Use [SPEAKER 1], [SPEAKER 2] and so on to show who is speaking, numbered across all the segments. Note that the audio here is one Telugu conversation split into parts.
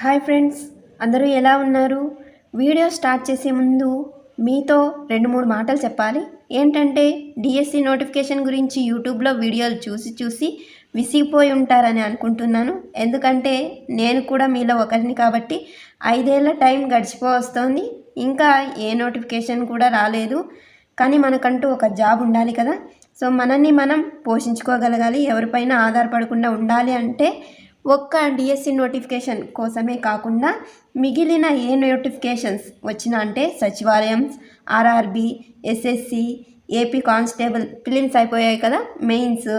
[SPEAKER 1] హాయ్ ఫ్రెండ్స్, అందరూ ఎలా ఉన్నారు? వీడియో స్టార్ట్ చేసే ముందు మీతో 2-3 మాటలు చెప్పాలి. ఏంటంటే డిఎస్సి నోటిఫికేషన్ గురించి యూట్యూబ్లో వీడియోలు చూసి విసిగిపోయి ఉంటారని అనుకుంటున్నాను. ఎందుకంటే నేను కూడా మీలో ఒకరిని కాబట్టి 5 ఏళ్ల టైం గడిచిపోవస్తోంది. ఇంకా ఏ నోటిఫికేషన్ కూడా రాలేదు. కానీ మనకంటూ ఒక జాబ్ ఉండాలి కదా. సో మనల్ని మనం పోషించుకోగలగాలి, ఎవరిపైన ఆధారపడకుండా ఉండాలి. అంటే ఒక్క డిఎస్సి నోటిఫికేషన్ కోసమే కాకుండా మిగిలిన ఏ నోటిఫికేషన్స్ వచ్చినా, అంటే సచివాలయం, RRB, SSC, AP constable prelims అయిపోయాయి కదా, మెయిన్స్,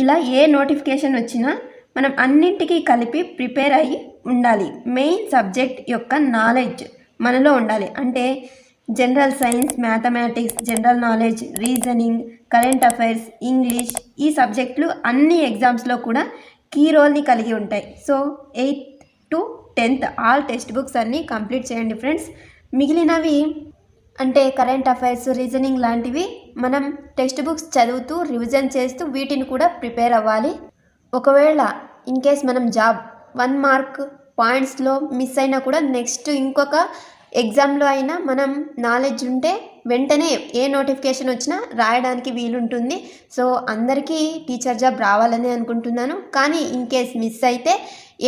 [SPEAKER 1] ఇలా ఏ నోటిఫికేషన్ వచ్చినా మనం అన్నింటికీ కలిపి ప్రిపేర్ అయ్యి ఉండాలి. మెయిన్ సబ్జెక్ట్ యొక్క నాలెడ్జ్ మనలో ఉండాలి. అంటే general science, mathematics, general knowledge, reasoning, current affairs, English, ఈ సబ్జెక్టులు అన్ని ఎగ్జామ్స్లో కూడా కీ రోల్ని కలిగి ఉంటాయి. So 8th to 10th all text books అన్నీ కంప్లీట్ చేయండి ఫ్రెండ్స్. మిగిలినవి అంటే కరెంట్ అఫైర్స్, రీజనింగ్ లాంటివి మనం టెక్స్ట్ బుక్స్ చదువుతూ రివిజన్ చేస్తూ వీటిని కూడా ప్రిపేర్ అవ్వాలి. ఒకవేళ ఇన్ కేస్ మనం జాబ్ 1 మార్క్ పాయింట్స్లో మిస్ అయినా కూడా నెక్స్ట్ ఇంకొక ఎగ్జామ్లో అయినా మనం నాలెడ్జ్ ఉంటే వెంటనే ఏ నోటిఫికేషన్ వచ్చినా రాయడానికి వీలుంటుంది. సో అందరికీ టీచర్ జాబ్ రావాలని అనుకుంటున్నాను. కానీ ఇన్ కేస్ మిస్ అయితే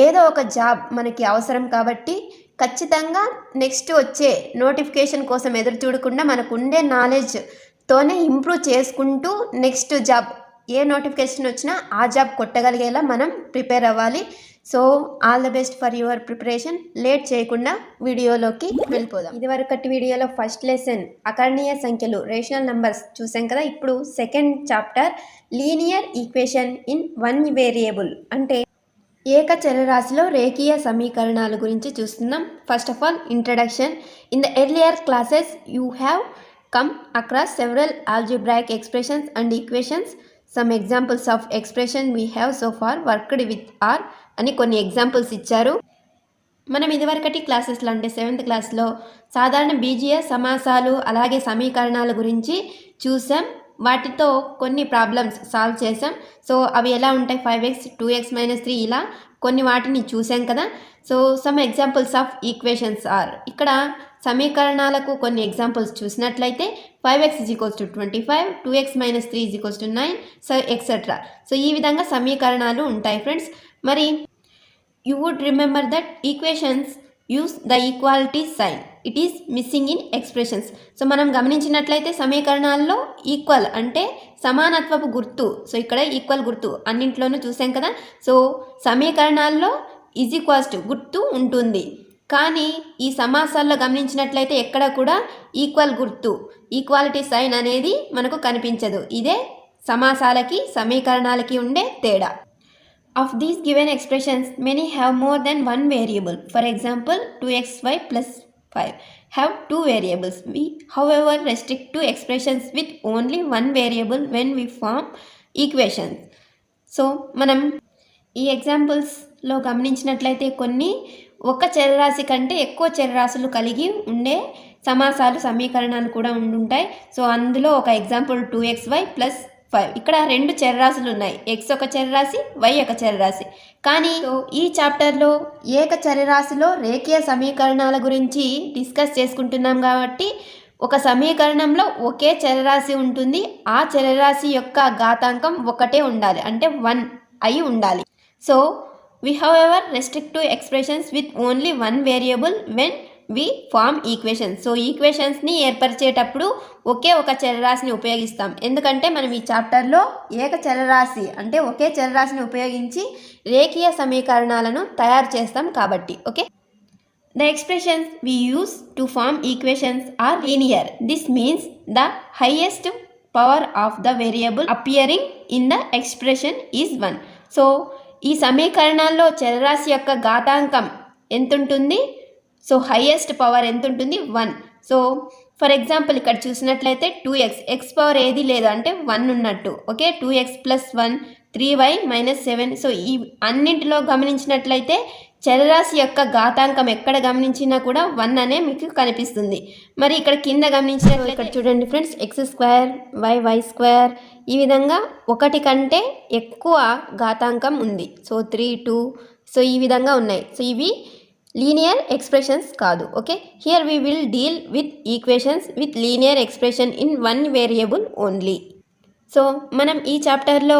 [SPEAKER 1] ఏదో ఒక జాబ్ మనకి అవసరం కాబట్టి ఖచ్చితంగా నెక్స్ట్ వచ్చే నోటిఫికేషన్ కోసం ఎదురు చూడకుండా మనకు ఉండే నాలెడ్జ్తోనే ఇంప్రూవ్ చేసుకుంటూ నెక్స్ట్ జాబ్ ఏ నోటిఫికేషన్ వచ్చినా ఆ జాబ్ కొట్టగలిగేలా మనం ప్రిపేర్ అవ్వాలి. So all the best for your preparation. Late చేయకుండా వీడియోలోకి వెళ్ళిపోదాం. ఇదివరకటి వీడియోలో ఫస్ట్ లెసన్ అకర్ణీయ సంఖ్యలు, రేషనల్ నంబర్స్ చూసాం కదా. ఇప్పుడు second chapter linear equation in 1 variable, అంటే ఏక చరరాశిలో రేఖీయ సమీకరణాల గురించి చూస్తున్నాం. First of all introduction. In the earlier classes you have come across several algebraic expressions and equations. Some examples of expression we have so far worked with are అని కొన్ని ఎగ్జాంపుల్స్ ఇచ్చారు. మనం ఇదివరకటి క్లాసెస్లో అంటే 7th క్లాస్లో సాధారణ బీజీయ సమాసాలు అలాగే సమీకరణాల గురించి చూసాం. వాటితో కొన్ని ప్రాబ్లమ్స్ సాల్వ్ చేసాం. సో అవి ఎలా ఉంటాయి, 5x 2x - 3 ఇలా కొన్ని వాటిని చూసాం కదా. So some examples of equations are, ఇక్కడ సమీకరణాలకు కొన్ని ఎగ్జాంపుల్స్ చూసినట్లయితే 5x = 25, 2x - 3 = 9, so etcetera. So ఈ విధంగా సమీకరణాలు ఉంటాయి ఫ్రెండ్స్. మరి you would remember that equations use the equality sign, it is missing in expressions. So మనం గమనించినట్లయితే సమీకరణాల్లో ఈక్వల్ అంటే సమానత్వపు గుర్తు, సో ఇక్కడ ఈక్వల్ గుర్తు అన్నింట్లోనూ చూసాం కదా. సో సమీకరణాల్లో ఈజ్ ఈక్వల్స్ టు గుర్తు ఉంటుంది, కానీ ఈ సమాసాల్లో గమనించినట్లయితే ఎక్కడ కూడా ఈక్వల్ గుర్తు, ఈక్వాలిటీ సైన్ అనేది మనకు కనిపించదు. ఇదే సమాసాలకి సమీకరణాలకి ఉండే తేడా. Of these given expressions, many have more than one variable. For example, 2xy plus 5 have two variables. We, however, restrict to expressions with only one variable when we form equations. So, మనం ఈ ఎగ్జాంపుల్స్లో గమనించినట్లయితే కొన్ని ఒక చరరాశి కంటే ఎక్కువ చరరాశులు కలిగి ఉండే సమాసాలు, సమీకరణాలు కూడా ఉండుంటాయి. సో అందులో ఒక ఎగ్జాంపుల్ 2xy plus 5. ఇక్కడ 2 చరరాశులు ఉన్నాయి, x ఒక చరరాశి, y ఒక చరరాశి. కానీ ఈ చాప్టర్లో ఏక చరరాశిలో రేఖీయ సమీకరణాల గురించి డిస్కస్ చేసుకుంటున్నాం కాబట్టి ఒక సమీకరణంలో ఒకే చరరాశి ఉంటుంది, ఆ చరరాశి యొక్క ఘాతాంకం ఒకటే ఉండాలి, అంటే 1 అయి ఉండాలి. So we however restrict to expressions with only one variable when we form equations. So ఈక్వేషన్స్ని ఏర్పరిచేటప్పుడు ఒకే ఒక చరరాశిని ఉపయోగిస్తాం. ఎందుకంటే మనం ఈ చాప్టర్లో ఏక చరరాశి అంటే ఒకే చరరాశిని ఉపయోగించి రేఖీయ సమీకరణాలను తయారు చేస్తాం కాబట్టి. Okay, the expressions we use to form equations are linear. This means the highest power of the variable appearing in the expression is 1. So ఈ సమీకరణాల్లో చరరాశి యొక్క ఘాతాంకం ఎంత ఉంటుంది, సో హైయెస్ట్ పవర్ ఎంత ఉంటుంది, 1. సో ఫర్ ఎగ్జాంపుల్ ఇక్కడ చూసినట్లయితే 2x, ఎక్స్ పవర్ ఏది లేదు అంటే 1 ఉన్నట్టు. Okay, 2x + 1 3y - 7. సో ఈ అన్నింటిలో గమనించినట్లయితే చరరాశి యొక్క ఘాతాంకం ఎక్కడ గమనించినా కూడా 1 అనే మీకు కనిపిస్తుంది. మరి ఇక్కడ కింద గమనించినట్లయితే ఇక్కడ చూడండి ఫ్రెండ్స్, x² y² ఈ విధంగా ఒకటి కంటే ఎక్కువ ఘాతాంకం ఉంది. సో 3 2 సో ఈ విధంగా ఉన్నాయి. సో ఇవి లీనియర్ ఎక్స్ప్రెషన్స్ కాదు. Okay, here we will deal with equations with linear expression in one variable only. So మనం ఈ చాప్టర్లో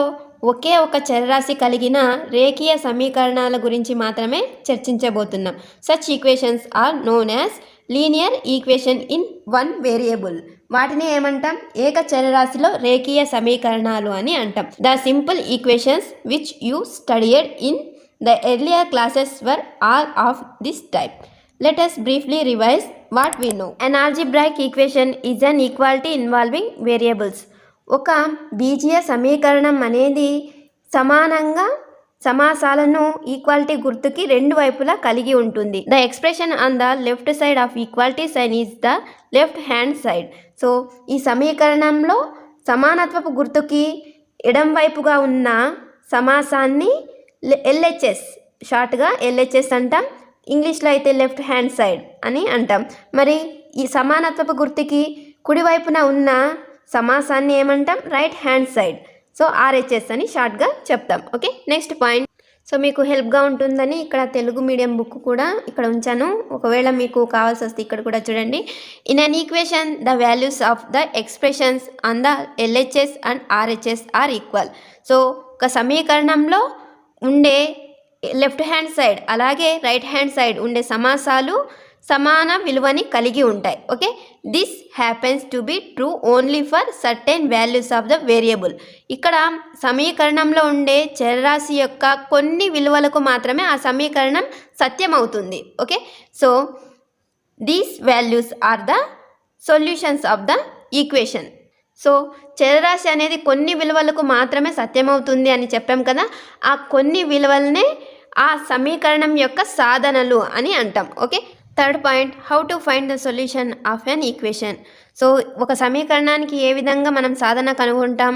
[SPEAKER 1] ఒకే ఒక చరరాశి కలిగిన రేఖీయ సమీకరణాల గురించి మాత్రమే చర్చించబోతున్నాం. Such equations are known as linear equation in one variable. వాటిని ఏమంటాం? ఏక చరరాశిలో రేఖీయ సమీకరణాలు అని అంటాం. The simple equations which you studied in the earlier classes were all of this type. Let us briefly revise what we know. An algebraic equation is an equality involving variables. ఒక బీజీయ సమీకరణం అనేది సమానంగా సమాసాలను ఈక్వాలిటీ గుర్తుకి రెండు వైపులా కలిగి ఉంటుంది. The expression on the left side of equality sign is the left hand side. So ఈ సమీకరణంలో సమానత్వపు గుర్తుకి ఎడం వైపుగా ఉన్న సమాసాన్ని ఎల్హెచ్ఎస్, షార్ట్గా ఎల్హెచ్ఎస్ అంటాం. ఇంగ్లీష్లో అయితే లెఫ్ట్ హ్యాండ్ సైడ్ అని అంటాం. మరి ఈ సమానత్వపు గుర్తుకి కుడివైపున ఉన్న సమాసాన్ని ఏమంటాం? Right hand side. So RHS అని షార్ట్గా చెప్తాం. Okay, next point. సో మీకు హెల్ప్గా ఉంటుందని ఇక్కడ తెలుగు మీడియం బుక్ కూడా ఇక్కడ ఉంచాను. ఒకవేళ మీకు కావాల్సి వస్తే ఇక్కడ కూడా చూడండి. In an equation the values of the expressions on the LHS and RHS are equal. So ఒక సమీకరణంలో ఉండే లెఫ్ట్ హ్యాండ్ సైడ్ అలాగే రైట్ హ్యాండ్ సైడ్ ఉండే సమాసాలు సమాన విలువని కలిగి ఉంటాయి. Okay, this happens to be true only for certain values of the variable. ఇక్కడ సమీకరణంలో ఉండే చరరాశి యొక్క కొన్ని విలువలకు మాత్రమే ఆ సమీకరణం సత్యం అవుతుంది. Okay, so these values are the solutions of the equation. So చరరాశి అనేది కొన్ని విలువలకు మాత్రమే సత్యమవుతుంది అని చెప్పాం కదా, ఆ కొన్ని విలువలనే ఆ సమీకరణం యొక్క సాధనలు అని అంటాం. Okay, third point, how to find the solution of an equation. So ఒక సమీకరణానికి ఏ విధంగా మనం సాధన కనుగొంటాం?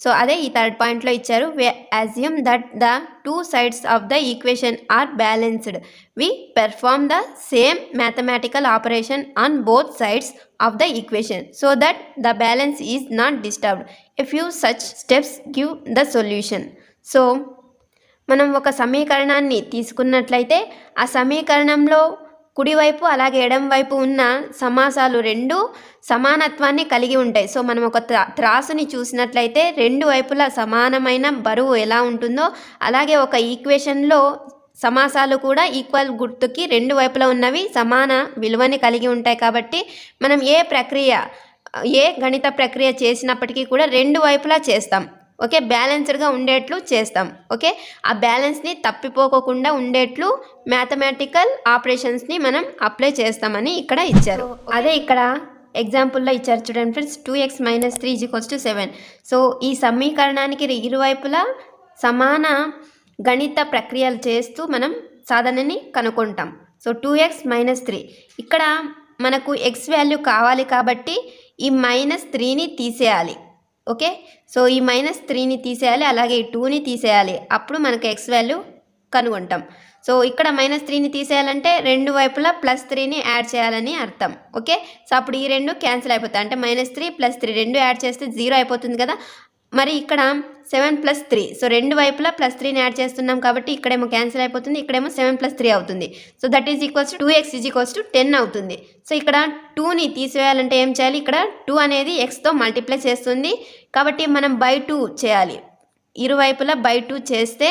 [SPEAKER 1] సో అదే ఈ థర్డ్ పాయింట్లో ఇచ్చారు. We assume that the two sides of the equation are balanced. We perform the same mathematical operation on both sides of the equation so that the balance is not disturbed. A few such steps give the solution. So మనం ఒక సమీకరణాన్ని తీసుకున్నట్లయితే ఆ సమీకరణంలో కుడివైపు అలాగే ఎడం వైపు ఉన్న సమాసాలు రెండు సమానత్వాన్ని కలిగి ఉంటాయి. సో మనం ఒక త్రాసుని చూసినట్లయితే రెండు వైపులా సమానమైన బరువు ఎలా ఉంటుందో అలాగే ఒక ఈక్వేషన్లో సమాసాలు కూడా ఈక్వల్ గుర్తుకి రెండు వైపులా ఉన్నవి సమాన విలువని కలిగి ఉంటాయి. కాబట్టి మనం ఏ గణిత ప్రక్రియ చేసినప్పటికీ కూడా రెండు వైపులా చేస్తాం. ఓకే, బ్యాలెన్స్డ్గా ఉండేట్లు చేస్తాం. ఓకే, ఆ బ్యాలెన్స్ని తప్పిపోకుండా ఉండేట్లు మ్యాథమెటికల్ ఆపరేషన్స్ని మనం అప్లై చేస్తామని ఇక్కడ ఇచ్చారు. అదే ఇక్కడ ఎగ్జాంపుల్లో ఇచ్చారు చూడండి ఫ్రెండ్స్, 2x - 3 = 7. సో ఈ సమీకరణానికి ఇరువైపులా సమాన గణిత ప్రక్రియలు చేస్తూ మనం సాధనని కనుక్కుంటాం. సో 2x - 3, ఇక్కడ మనకు x వాల్యూ కావాలి కాబట్టి ఈ -3ని తీసేయాలి. ఓకే, సో ఈ -3ని తీసేయాలి అలాగే ఈ 2ని తీసేయాలి. అప్పుడు మనకు x వాల్యూ కనుగొంటాం. సో ఇక్కడ -3ని తీసేయాలంటే రెండు వైపులా +3ని యాడ్ చేయాలని అర్థం. ఓకే, సో అప్పుడు ఈ రెండు క్యాన్సిల్ అయిపోతాయి. అంటే -3 + 3 రెండు యాడ్ చేస్తే 0 అయిపోతుంది కదా. మరి ఇక్కడ 7 + 3, సో రెండు వైపులా +3ని యాడ్ చేస్తున్నాం కాబట్టి ఇక్కడేమో క్యాన్సిల్ అయిపోతుంది, ఇక్కడేమో 7 + 3 అవుతుంది. So that is equals 2x = 10 అవుతుంది. సో ఇక్కడ 2ని తీసివేయాలంటే ఏం చేయాలి? ఇక్కడ 2 అనేది xతో మల్టిప్లై చేస్తుంది కాబట్టి మనం /2 చేయాలి. ఇరువైపులా /2 చేస్తే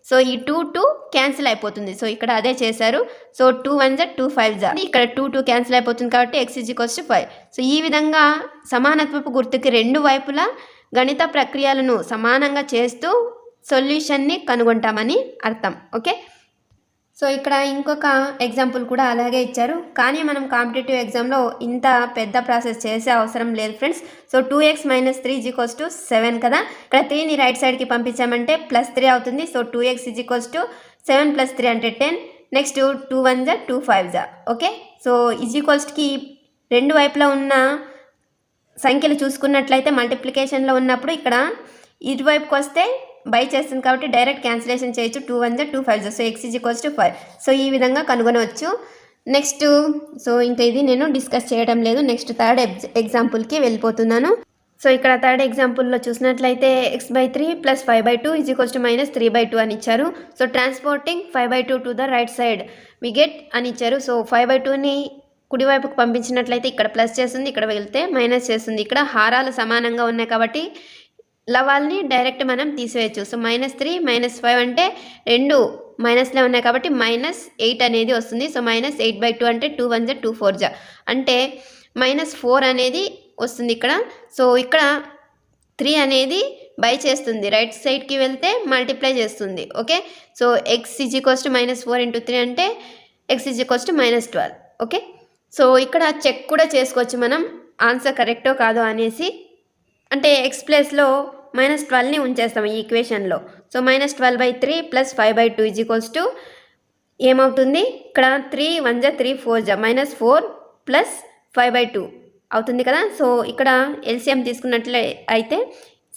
[SPEAKER 1] సో ఈ 2 క్యాన్సిల్ అయిపోతుంది. సో ఇక్కడ అదే చేశారు. సో 2 × 1 = 2, 5 = ఇక్కడ 2 క్యాన్సిల్ అయిపోతుంది కాబట్టి x = 5. సో ఈ విధంగా సమానత్వపు గుర్తుకి రెండు వైపులా గణిత ప్రక్రియలను సమానంగా చేస్తూ సొల్యూషన్ని కనుగొంటామని అర్థం. ఓకే, సో ఇక్కడ ఇంకొక ఎగ్జాంపుల్ కూడా అలాగే ఇచ్చారు. కానీ మనం కాంపిటేటివ్ ఎగ్జామ్లో ఇంత పెద్ద ప్రాసెస్ చేసే అవసరం లేదు ఫ్రెండ్స్. సో 2x - 3 = 7 కదా. ఇక్కడ 3ని రైట్ సైడ్కి పంపించామంటే +3 అవుతుంది. సో 2x = 7 + 3 అంటే 10. Next 2 × 1 = 2, 5 = okay. సో ఈజ్ఈక్వల్స్కి రెండు వైపులా ఉన్న సంఖ్యలు చూసుకున్నట్లయితే మల్టిప్లికేషన్లో ఉన్నప్పుడు ఇక్కడ ఇటువైపుకి వస్తే బై చేస్తుంది కాబట్టి డైరెక్ట్ క్యాన్సిలేషన్ చేయొచ్చు. 2 × 1 = 2, 5 = సో x = 5. సో ఈ విధంగా కనుగొనవచ్చు. నెక్స్ట్ సో ఇంకా ఇది నేను డిస్కస్ చేయడం లేదు. నెక్స్ట్ థర్డ్ ఎగ్జాంపుల్కి వెళ్ళిపోతున్నాను. సో ఇక్కడ థర్డ్ ఎగ్జాంపుల్లో చూసినట్లయితే x/3 + 5/2 = -3/2 అని ఇచ్చారు. So transporting 5/2 to the right side we get అని ఇచ్చారు. సో 5/2ని కుడివైపుకు పంపించినట్లయితే ఇక్కడ ప్లస్ చేస్తుంది, ఇక్కడ వెళ్తే మైనస్ చేస్తుంది. ఇక్కడ హారాలు సమానంగా ఉన్నాయి కాబట్టి లవాల్ని డైరెక్ట్ మనం తీసివేయచ్చు. సో -3 -5 అంటే రెండు మైనస్లే ఉన్నాయి కాబట్టి -8 అనేది వస్తుంది. సో -8/2 అంటే 2 1 2 4 అంటే -4 అనేది వస్తుంది ఇక్కడ. సో ఇక్కడ 3 అనేది బై చేస్తుంది, రైట్ సైడ్కి వెళ్తే మల్టిప్లై చేస్తుంది. ఓకే, సో x -4 × 3 అంటే x -12. ఓకే, సో ఇక్కడ చెక్ కూడా చేసుకోవచ్చు మనం ఆన్సర్ కరెక్టో కాదో అనేసి. అంటే x ప్లేస్లో -12ని ఉంచేస్తాం ఈ ఈక్వేషన్లో. సో -12/3 + 5/2 ఏమవుతుంది, ఇక్కడ 3 1 3 4 -4 + 5/2 అవుతుంది కదా. సో ఇక్కడ ఎల్సిఎం తీసుకున్నట్లే అయితే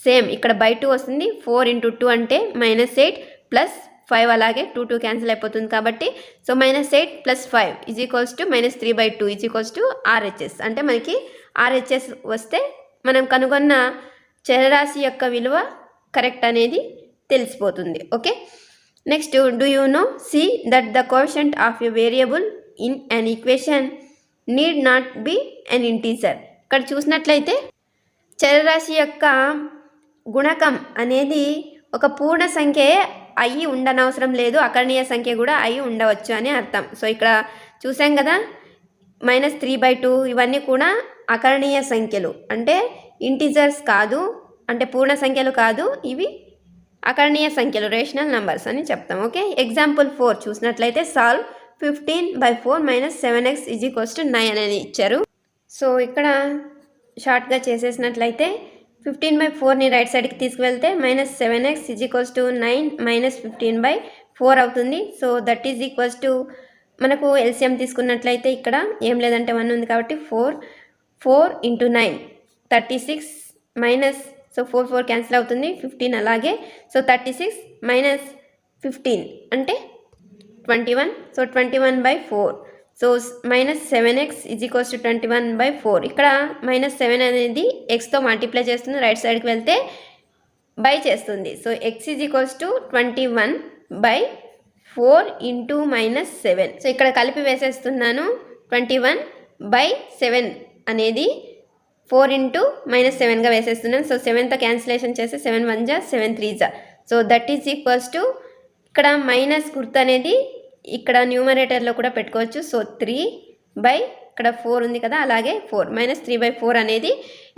[SPEAKER 1] సేమ్ ఇక్కడ /2 వస్తుంది. 4 × 2 అంటే -8 + 5 అలాగే 2 2 క్యాన్సిల్ అయిపోతుంది కాబట్టి సో -8 + 5 -3/2 RHS అంటే మనకి RHS వస్తే మనం కనుగొన్న చరరాశి యొక్క విలువ కరెక్ట్ అనేది తెలిసిపోతుంది. Okay, next do you know see that the coefficient of a variable in an equation need not be an integer. ఇక్కడ చూసినట్లయితే చరరాశి యొక్క గుణకం అనేది ఒక పూర్ణ సంఖ్య అయి ఉండనవసరం లేదు, అకర్ణీయ సంఖ్య కూడా అయి ఉండవచ్చు అని అర్థం. సో ఇక్కడ చూసాం కదా -3/2 ఇవన్నీ కూడా అకర్ణీయ సంఖ్యలు, అంటే ఇంటిజర్స్ కాదు, అంటే పూర్ణ సంఖ్యలు కాదు, ఇవి అకర్ణీయ సంఖ్యలు, రేషనల్ నంబర్స్ అని చెప్తాం. ఓకే, ఎగ్జాంపుల్ 4 చూసినట్లయితే సాల్వ్ 15/4 - 7x = 9 అనేది ఇచ్చారు. సో ఇక్కడ షార్ట్గా చేసేసినట్లయితే 15/4ని రైట్ సైడ్కి తీసుకువెళ్తే -7x = 9 - 15/4 అవుతుంది. So that is equals to మనకు ఎల్సిఎం తీసుకున్నట్లయితే ఇక్కడ ఏం లేదంటే 1 ఉంది కాబట్టి 4 × 9 36 మైనస్, సో 4 4 క్యాన్సిల్ అవుతుంది, 15 అలాగే. సో 36 - 15 అంటే 21. సో 21/4. So -7x = 21/4. ఇక్కడ -7 అనేది ఎక్స్తో మల్టిప్లై చేస్తుంది, రైట్ సైడ్కి వెళ్తే బై చేస్తుంది. So x = 21/4 × -7. సో ఇక్కడ కలిపి వేసేస్తున్నాను. 21/7 అనేది 4 × -7గా వేసేస్తున్నాను. సో 7తో క్యాన్సిలేషన్ చేస్తే 7 1 7 3 so that is equals to ఇక్కడ మైనస్ గుర్తు అనేది ఇక్కడ న్యూమరేటర్లో కూడా పెట్టుకోవచ్చు. సో 3 ఇక్కడ 4 ఉంది కదా, అలాగే 4 -3/4 అనేది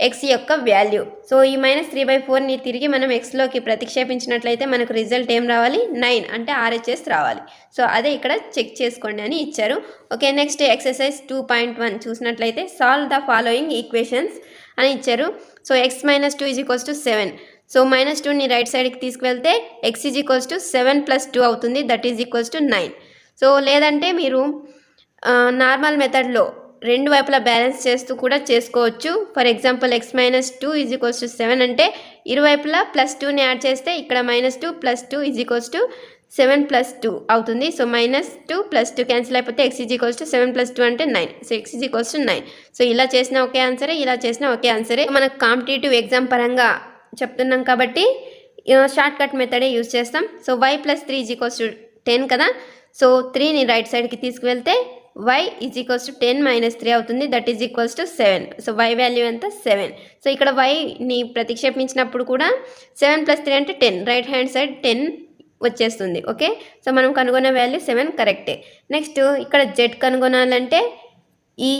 [SPEAKER 1] x యొక్క వాల్యూ. సో ఈ -3/4ని తిరిగి మనం xలోకి ప్రతిక్షేపించినట్లయితే మనకు రిజల్ట్ ఏం రావాలి, 9 అంటే RHS రావాలి. సో అదే ఇక్కడ చెక్ చేసుకోండి అని ఇచ్చారు. ఓకే, నెక్స్ట్ ఎక్సర్సైజ్ 2.1 చూసినట్లయితే సాల్వ్ ద ఫాలోయింగ్ ఈక్వేషన్స్ అని ఇచ్చారు. So x - 2 = 7. సో -2ని రైట్ సైడ్కి తీసుకువెళ్తే x = 7 + 2 అవుతుంది, that is equals to 9. So లేదంటే మీరు నార్మల్ మెథడ్లో రెండు వైపులా బ్యాలెన్స్ చేస్తూ కూడా చేసుకోవచ్చు. ఫర్ ఎగ్జాంపుల్ x - 2 = 7 అంటే ఇరువైపులా +2ని యాడ్ చేస్తే ఇక్కడ -2 + 2 = 7 + 2 అవుతుంది. సో -2 + 2 క్యాన్సిల్ అయిపోతే x = 7 + 2 అంటే 9. So x = 9. సో ఇలా చేసిన ఒకే ఆన్సరే, ఇలా చేసిన ఒకే ఆన్సరే. మనకు కాంపిటేటివ్ ఎగ్జామ్ పరంగా చెప్తున్నాం కాబట్టి షార్ట్ కట్ మెథడే యూజ్ చేస్తాం. సో y + 3 = 10 కదా. సో 3ని రైట్ సైడ్కి తీసుకువెళ్తే y = 10 - 3 అవుతుంది, that is equals to 7. So y value ఎంత, 7. సో ఇక్కడ yని ప్రతిక్షేపించినప్పుడు కూడా 7 + 3 అంటే 10, రైట్ హ్యాండ్ సైడ్ 10 వచ్చేస్తుంది. ఓకే, సో మనం కనుగొన్న వాల్యూ 7 కరెక్టే. నెక్స్ట్ ఇక్కడ z కనుగొనాలంటే ఈ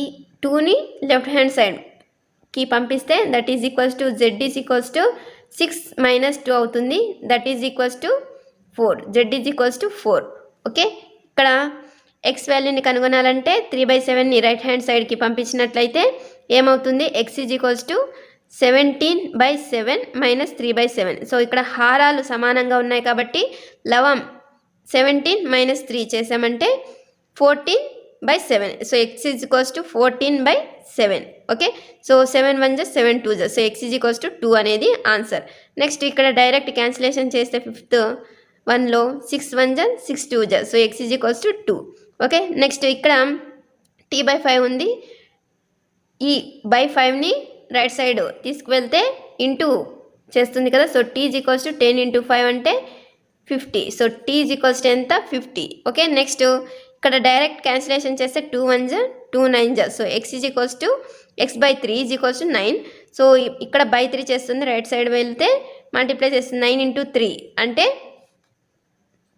[SPEAKER 1] 2ని లెఫ్ట్ హ్యాండ్ సైడ్కి పంపిస్తే that is equals to z = 6 - 2 అవుతుంది, that is equals to 4. z = 4. Okay, ఇక్కడ x వాల్యూని కనుగొనాలంటే 3/7ని రైట్ హ్యాండ్ సైడ్కి పంపించినట్లయితే ఏమవుతుంది, x = 17/7 - 3/7. సో ఇక్కడ హారాలు సమానంగా ఉన్నాయి కాబట్టి లవం 17 - 3 చేసామంటే 14/7. So x = 14/7. Okay, so 7 1 7 2 so x = 2 అనేది ఆన్సర్. నెక్స్ట్ ఇక్కడ డైరెక్ట్ క్యాన్సిలేషన్ చేస్తే 5th 1లో 6 1 6 2 so x = 2. Okay, next ఇక్కడ t/5 ఉంది, ఈ 5ని రైట్ సైడ్ తీసుకువెళ్తే ఇంటూ చేస్తుంది కదా. So t is equals to 10 × 5 అంటే 50. So t is equals to ఎంత 50. ఓకే, నెక్స్ట్ ఇక్కడ డైరెక్ట్ క్యాన్సిలేషన్ చేస్తే 2 1 జా 2 9 జా. So x is equals to x/3 is equals to 9. So ఇక్కడ బై 3 చేస్తుంది, రైట్ సైడ్ వెళ్తే మల్టిప్లై చేస్తుంది. 9 × 3 అంటే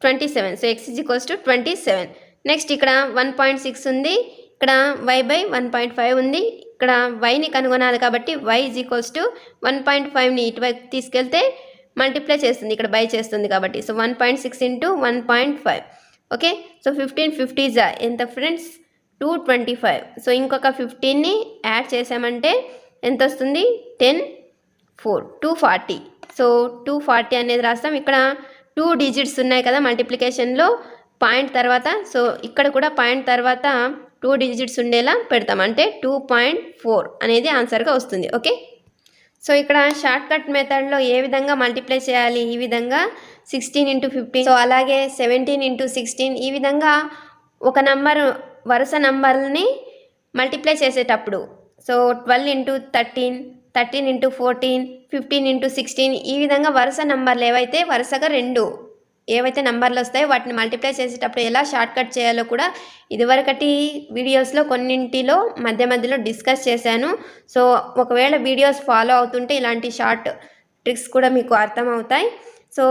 [SPEAKER 1] 27. So x is equals to 27. Next ఇక్కడ 1.6 ఉంది, ఇక్కడ y/1.5 ఉంది. ఇక్కడ వైని కనుగొనాలి కాబట్టి y ఈజ్ ఈక్వల్స్ టు 1.5ని ఇటువైపు తీసుకెళ్తే మల్టిప్లై చేస్తుంది, ఇక్కడ బై చేస్తుంది కాబట్టి. సో 1.6 × 1.5. ఓకే, సో 15 50 జా ఎంత ఫ్రెండ్స్ 225. సో ఇంకొక 15ని యాడ్ చేసామంటే ఎంత వస్తుంది 10 4 240. సో 240 అనేది రాస్తాం. ఇక్కడ 2 డిజిట్స్ ఉన్నాయి కదా మల్టిప్లికేషన్లో పాయింట్ తర్వాత. సో ఇక్కడ కూడా పాయింట్ తర్వాత 2 డిజిట్స్ ఉండేలా పెడతాం, అంటే 2.4 అనేది ఆన్సర్గా వస్తుంది. ఓకే, సో ఇక్కడ షార్ట్ కట్ మెథడ్లో ఏ విధంగా మల్టిప్లై చేయాలి, ఈ విధంగా 16 × 15. సో అలాగే 17 × 16. ఈ విధంగా ఒక నంబర్ వరుస నంబర్ని మల్టిప్లై చేసేటప్పుడు సో 12 × 13, 13 × 14, 15 × 16 ఈ విధంగా వరుస నంబర్లు ఏవైతే వరుసగా ఏవైతే నంబర్లు వస్తాయో వాటిని మల్టిప్లై చేసేటప్పుడు ఎలా షార్ట్ కట్ చేయాలో కూడా ఇదివరకటి వీడియోస్లో కొన్నింటిలో మధ్యలో డిస్కస్ చేశాను. సో ఒకవేళ వీడియోస్ ఫాలో అవుతుంటే ఇలాంటి షార్ట్ ట్రిక్స్ కూడా మీకు అర్థమవుతాయి. సో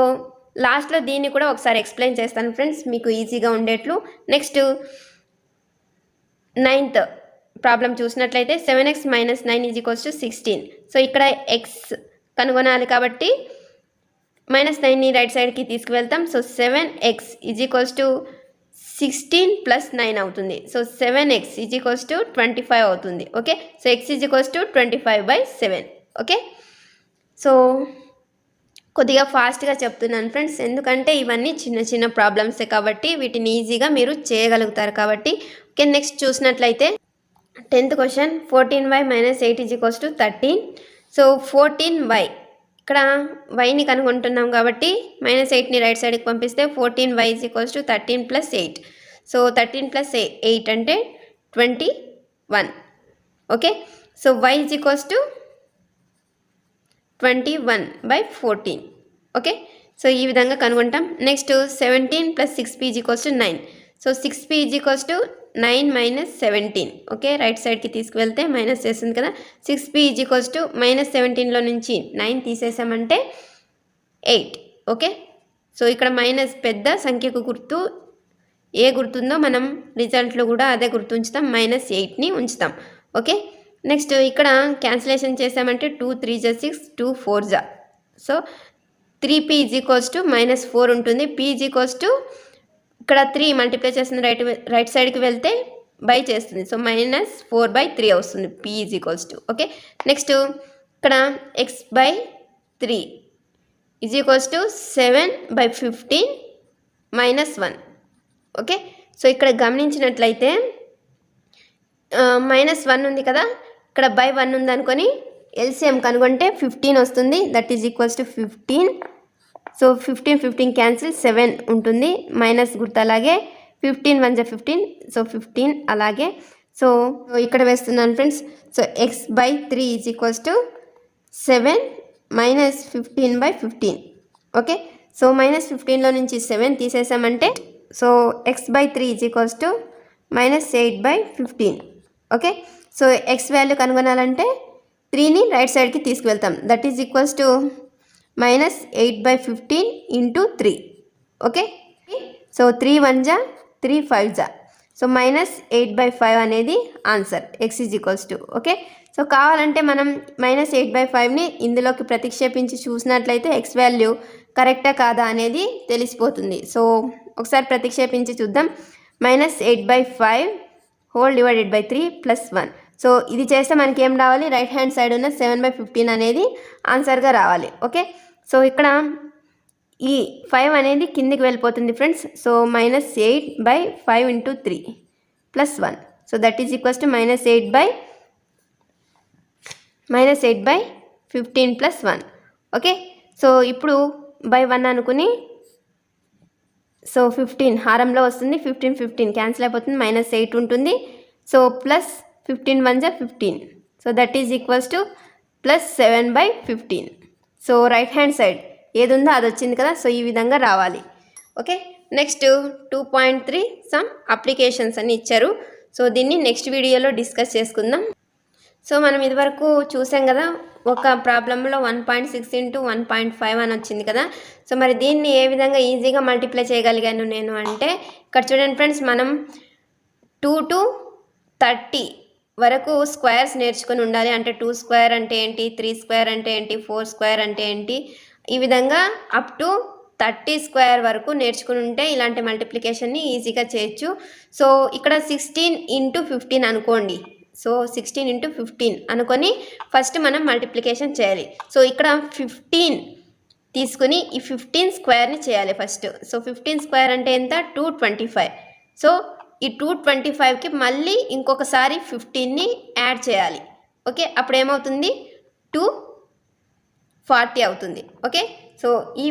[SPEAKER 1] లాస్ట్లో దీన్ని కూడా ఒకసారి ఎక్స్ప్లెయిన్ చేస్తాను ఫ్రెండ్స్, మీకు ఈజీగా ఉండేట్లు. నెక్స్ట్ 9th ప్రాబ్లం చూసినట్లయితే 7x - 9 is equals to 16. So ఇక్కడ x కనుగొనాలి కాబట్టి -9ని రైట్ సైడ్కి తీసుకువెళ్తాం. So 7x is equals to 16 + 9 అవుతుంది. So 7x is equals to 25 అవుతుంది. Okay, so x is equals to 25/7. Okay, so కొద్దిగా ఫాస్ట్గా చెప్తున్నాను ఫ్రెండ్స్, ఎందుకంటే ఇవన్నీ చిన్న చిన్న ప్రాబ్లమ్సే కాబట్టి వీటిని ఈజీగా మీరు చేయగలుగుతారు కాబట్టి. ఓకే, నెక్స్ట్ చూసినట్లయితే 10th question 14y - 8 is equals to 13. So 14y ఇక్కడ వైని కనుగొంటున్నాం కాబట్టి -8ని రైట్ సైడ్కి పంపిస్తే 14y is equals to 13 + 8. So 13 + 8 అంటే 21. Okay, so y is equals to 21/14. Okay, so ఈ విధంగా కనుగొంటాం. Next 17 + 6p is equals to 9. So 6p is equals to 9 - 17. Okay, right సైడ్కి తీసుకువెళ్తే మైనస్ చేస్తుంది కదా. 6p ఈజ్ ఈక్వల్స్ టు -17లో నుంచి 9 తీసేసామంటే 8. ఓకే, సో ఇక్కడ మైనస్ పెద్ద సంఖ్యకు గుర్తు ఏ గుర్తుందో మనం రిజల్ట్లో కూడా అదే గుర్తుంచుతాం, -8ని ఉంచుతాం. ఓకే, నెక్స్ట్ ఇక్కడ క్యాన్సిలేషన్ చేసామంటే 2 3 జా 6, 2 4 జా. So 3p is equals to -4 ఉంటుంది. p ఈజ్ ఈక్వల్స్ టు ఇక్కడ 3 మల్టిప్లై చేస్తుంది, రైట్ సైడ్కి వెళ్తే బై చేస్తుంది. సో -4/3 వస్తుంది p is equals to. Okay, next ఇక్కడ x/3 is equals to 7/15 - 1. Okay, so ఇక్కడ గమనించినట్లయితే -1 ఉంది కదా, ఇక్కడ /1 ఉంది అనుకొని ఎల్సిఎం కనుగొంటే 15 వస్తుంది. That is equals to 15. So 15 cancel 7 ఉంటుంది, మైనస్ గుర్తు అలాగే 15 1 = 15. సో 15 అలాగే. సో ఇక్కడ వేస్తున్నాను friends. So x/3 is equals to 7 - 15/15. Okay, so -15లో నుంచి 7 తీసేసామంటే so x/3 is equals to -8/15. Okay, so x value కనుగొనాలంటే 3ని రైట్ సైడ్కి తీసుకువెళ్తాం. That is equals to -8/15 × 3. Okay, so 3 1 జా 3 5 జా. సో -8/5 అనేది answer, x is equals to. Okay, so కావాలంటే మనం -8/5ని ఇందులోకి ప్రతిక్షేపించి చూసినట్లయితే x వాల్యూ కరెక్టా కాదా అనేది తెలిసిపోతుంది. సో ఒకసారి ప్రతిక్షేపించి చూద్దాం. -8/5 / 3 + 1. సో ఇది చేస్తే మనకి ఏం రావాలి, రైట్ హ్యాండ్ సైడ్ ఉన్న 7/15 అనేది ఆన్సర్గా రావాలి. ఓకే, సో ఇక్కడ ఈ 5 అనేది కిందికి వెళ్ళిపోతుంది friends. So -8/5 × 3 + 1. So that is equals to -8/15 + 1. Okay, so ఇప్పుడు /1 అనుకుని సో 15 హారంలో వస్తుంది, 15 క్యాన్సిల్ అయిపోతుంది, -8 ఉంటుంది. So +15 1 = 15. So that is equals to plus 7/15. So right hand side ఏది ఉందో అది వచ్చింది కదా. సో ఈ విధంగా రావాలి. ఓకే, నెక్స్ట్ 2.3 సమ్ అప్లికేషన్స్ అని ఇచ్చారు. సో దీన్ని నెక్స్ట్ వీడియోలో డిస్కస్ చేసుకుందాం. సో మనం ఇదివరకు చూసాం కదా, ఒక ప్రాబ్లంలో 1.6 ఇంటూ 1.5 అని వచ్చింది కదా. సో మరి దీన్ని ఏ విధంగా ఈజీగా మల్టిప్లై చేయగలిగాను నేను అంటే, ఇక్కడ చూడండి ఫ్రెండ్స్, మనం 2 to 30 వరకు స్క్వేర్స్ నేర్చుకుని ఉండాలి. అంటే 2 స్క్వేర్ అంటే ఏంటి, 3 స్క్వేర్ అంటే ఏంటి, 4 స్క్వేర్ అంటే ఏంటి, ఈ విధంగా అప్ టు 30 స్క్వేర్ వరకు నేర్చుకుని ఉంటే ఇలాంటి మల్టిప్లికేషన్ని ఈజీగా చేయొచ్చు. సో ఇక్కడ 16 ఇంటూ 15 అనుకోండి. సో 16 ఇంటూ 15 అనుకొని ఫస్ట్ మనం మల్టిప్లికేషన్ చేయాలి. సో ఇక్కడ 15 తీసుకుని ఈ 15 స్క్వేర్ని చేయాలి ఫస్ట్. సో 15 స్క్వేర్ అంటే ఎంత, 225. సో ఈ 225కి మళ్ళీ ఇంకొకసారి 15ని యాడ్ చేయాలి. ఓకే, అప్పుడు ఏమవుతుంది, 240 అవుతుంది. ఓకే, సో ఈ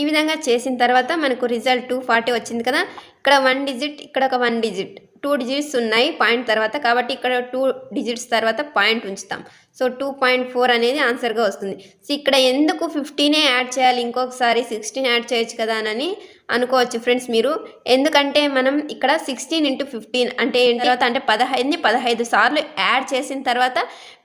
[SPEAKER 1] విధంగా చేసిన తర్వాత మనకు రిజల్ట్ 240 వచ్చింది కదా. ఇక్కడ 1 డిజిట్, ఇక్కడ ఒక 1 డిజిట్, 2 డిజిట్స్ ఉన్నాయి పాయింట్ తర్వాత, కాబట్టి ఇక్కడ 2 డిజిట్స్ తర్వాత పాయింట్ ఉంచుతాం. సో 2.4 అనేది ఆన్సర్గా వస్తుంది. సో ఇక్కడ ఎందుకు 15 యాడ్ చేయాలి, ఇంకొకసారి 16 యాడ్ చేయొచ్చు కదా అని అనుకోవచ్చు ఫ్రెండ్స్ మీరు. ఎందుకంటే మనం ఇక్కడ 16 ఇంటూ 15 అంటే ఏంటి తర్వాత అంటే 15ని 15 సార్లు యాడ్ చేసిన తర్వాత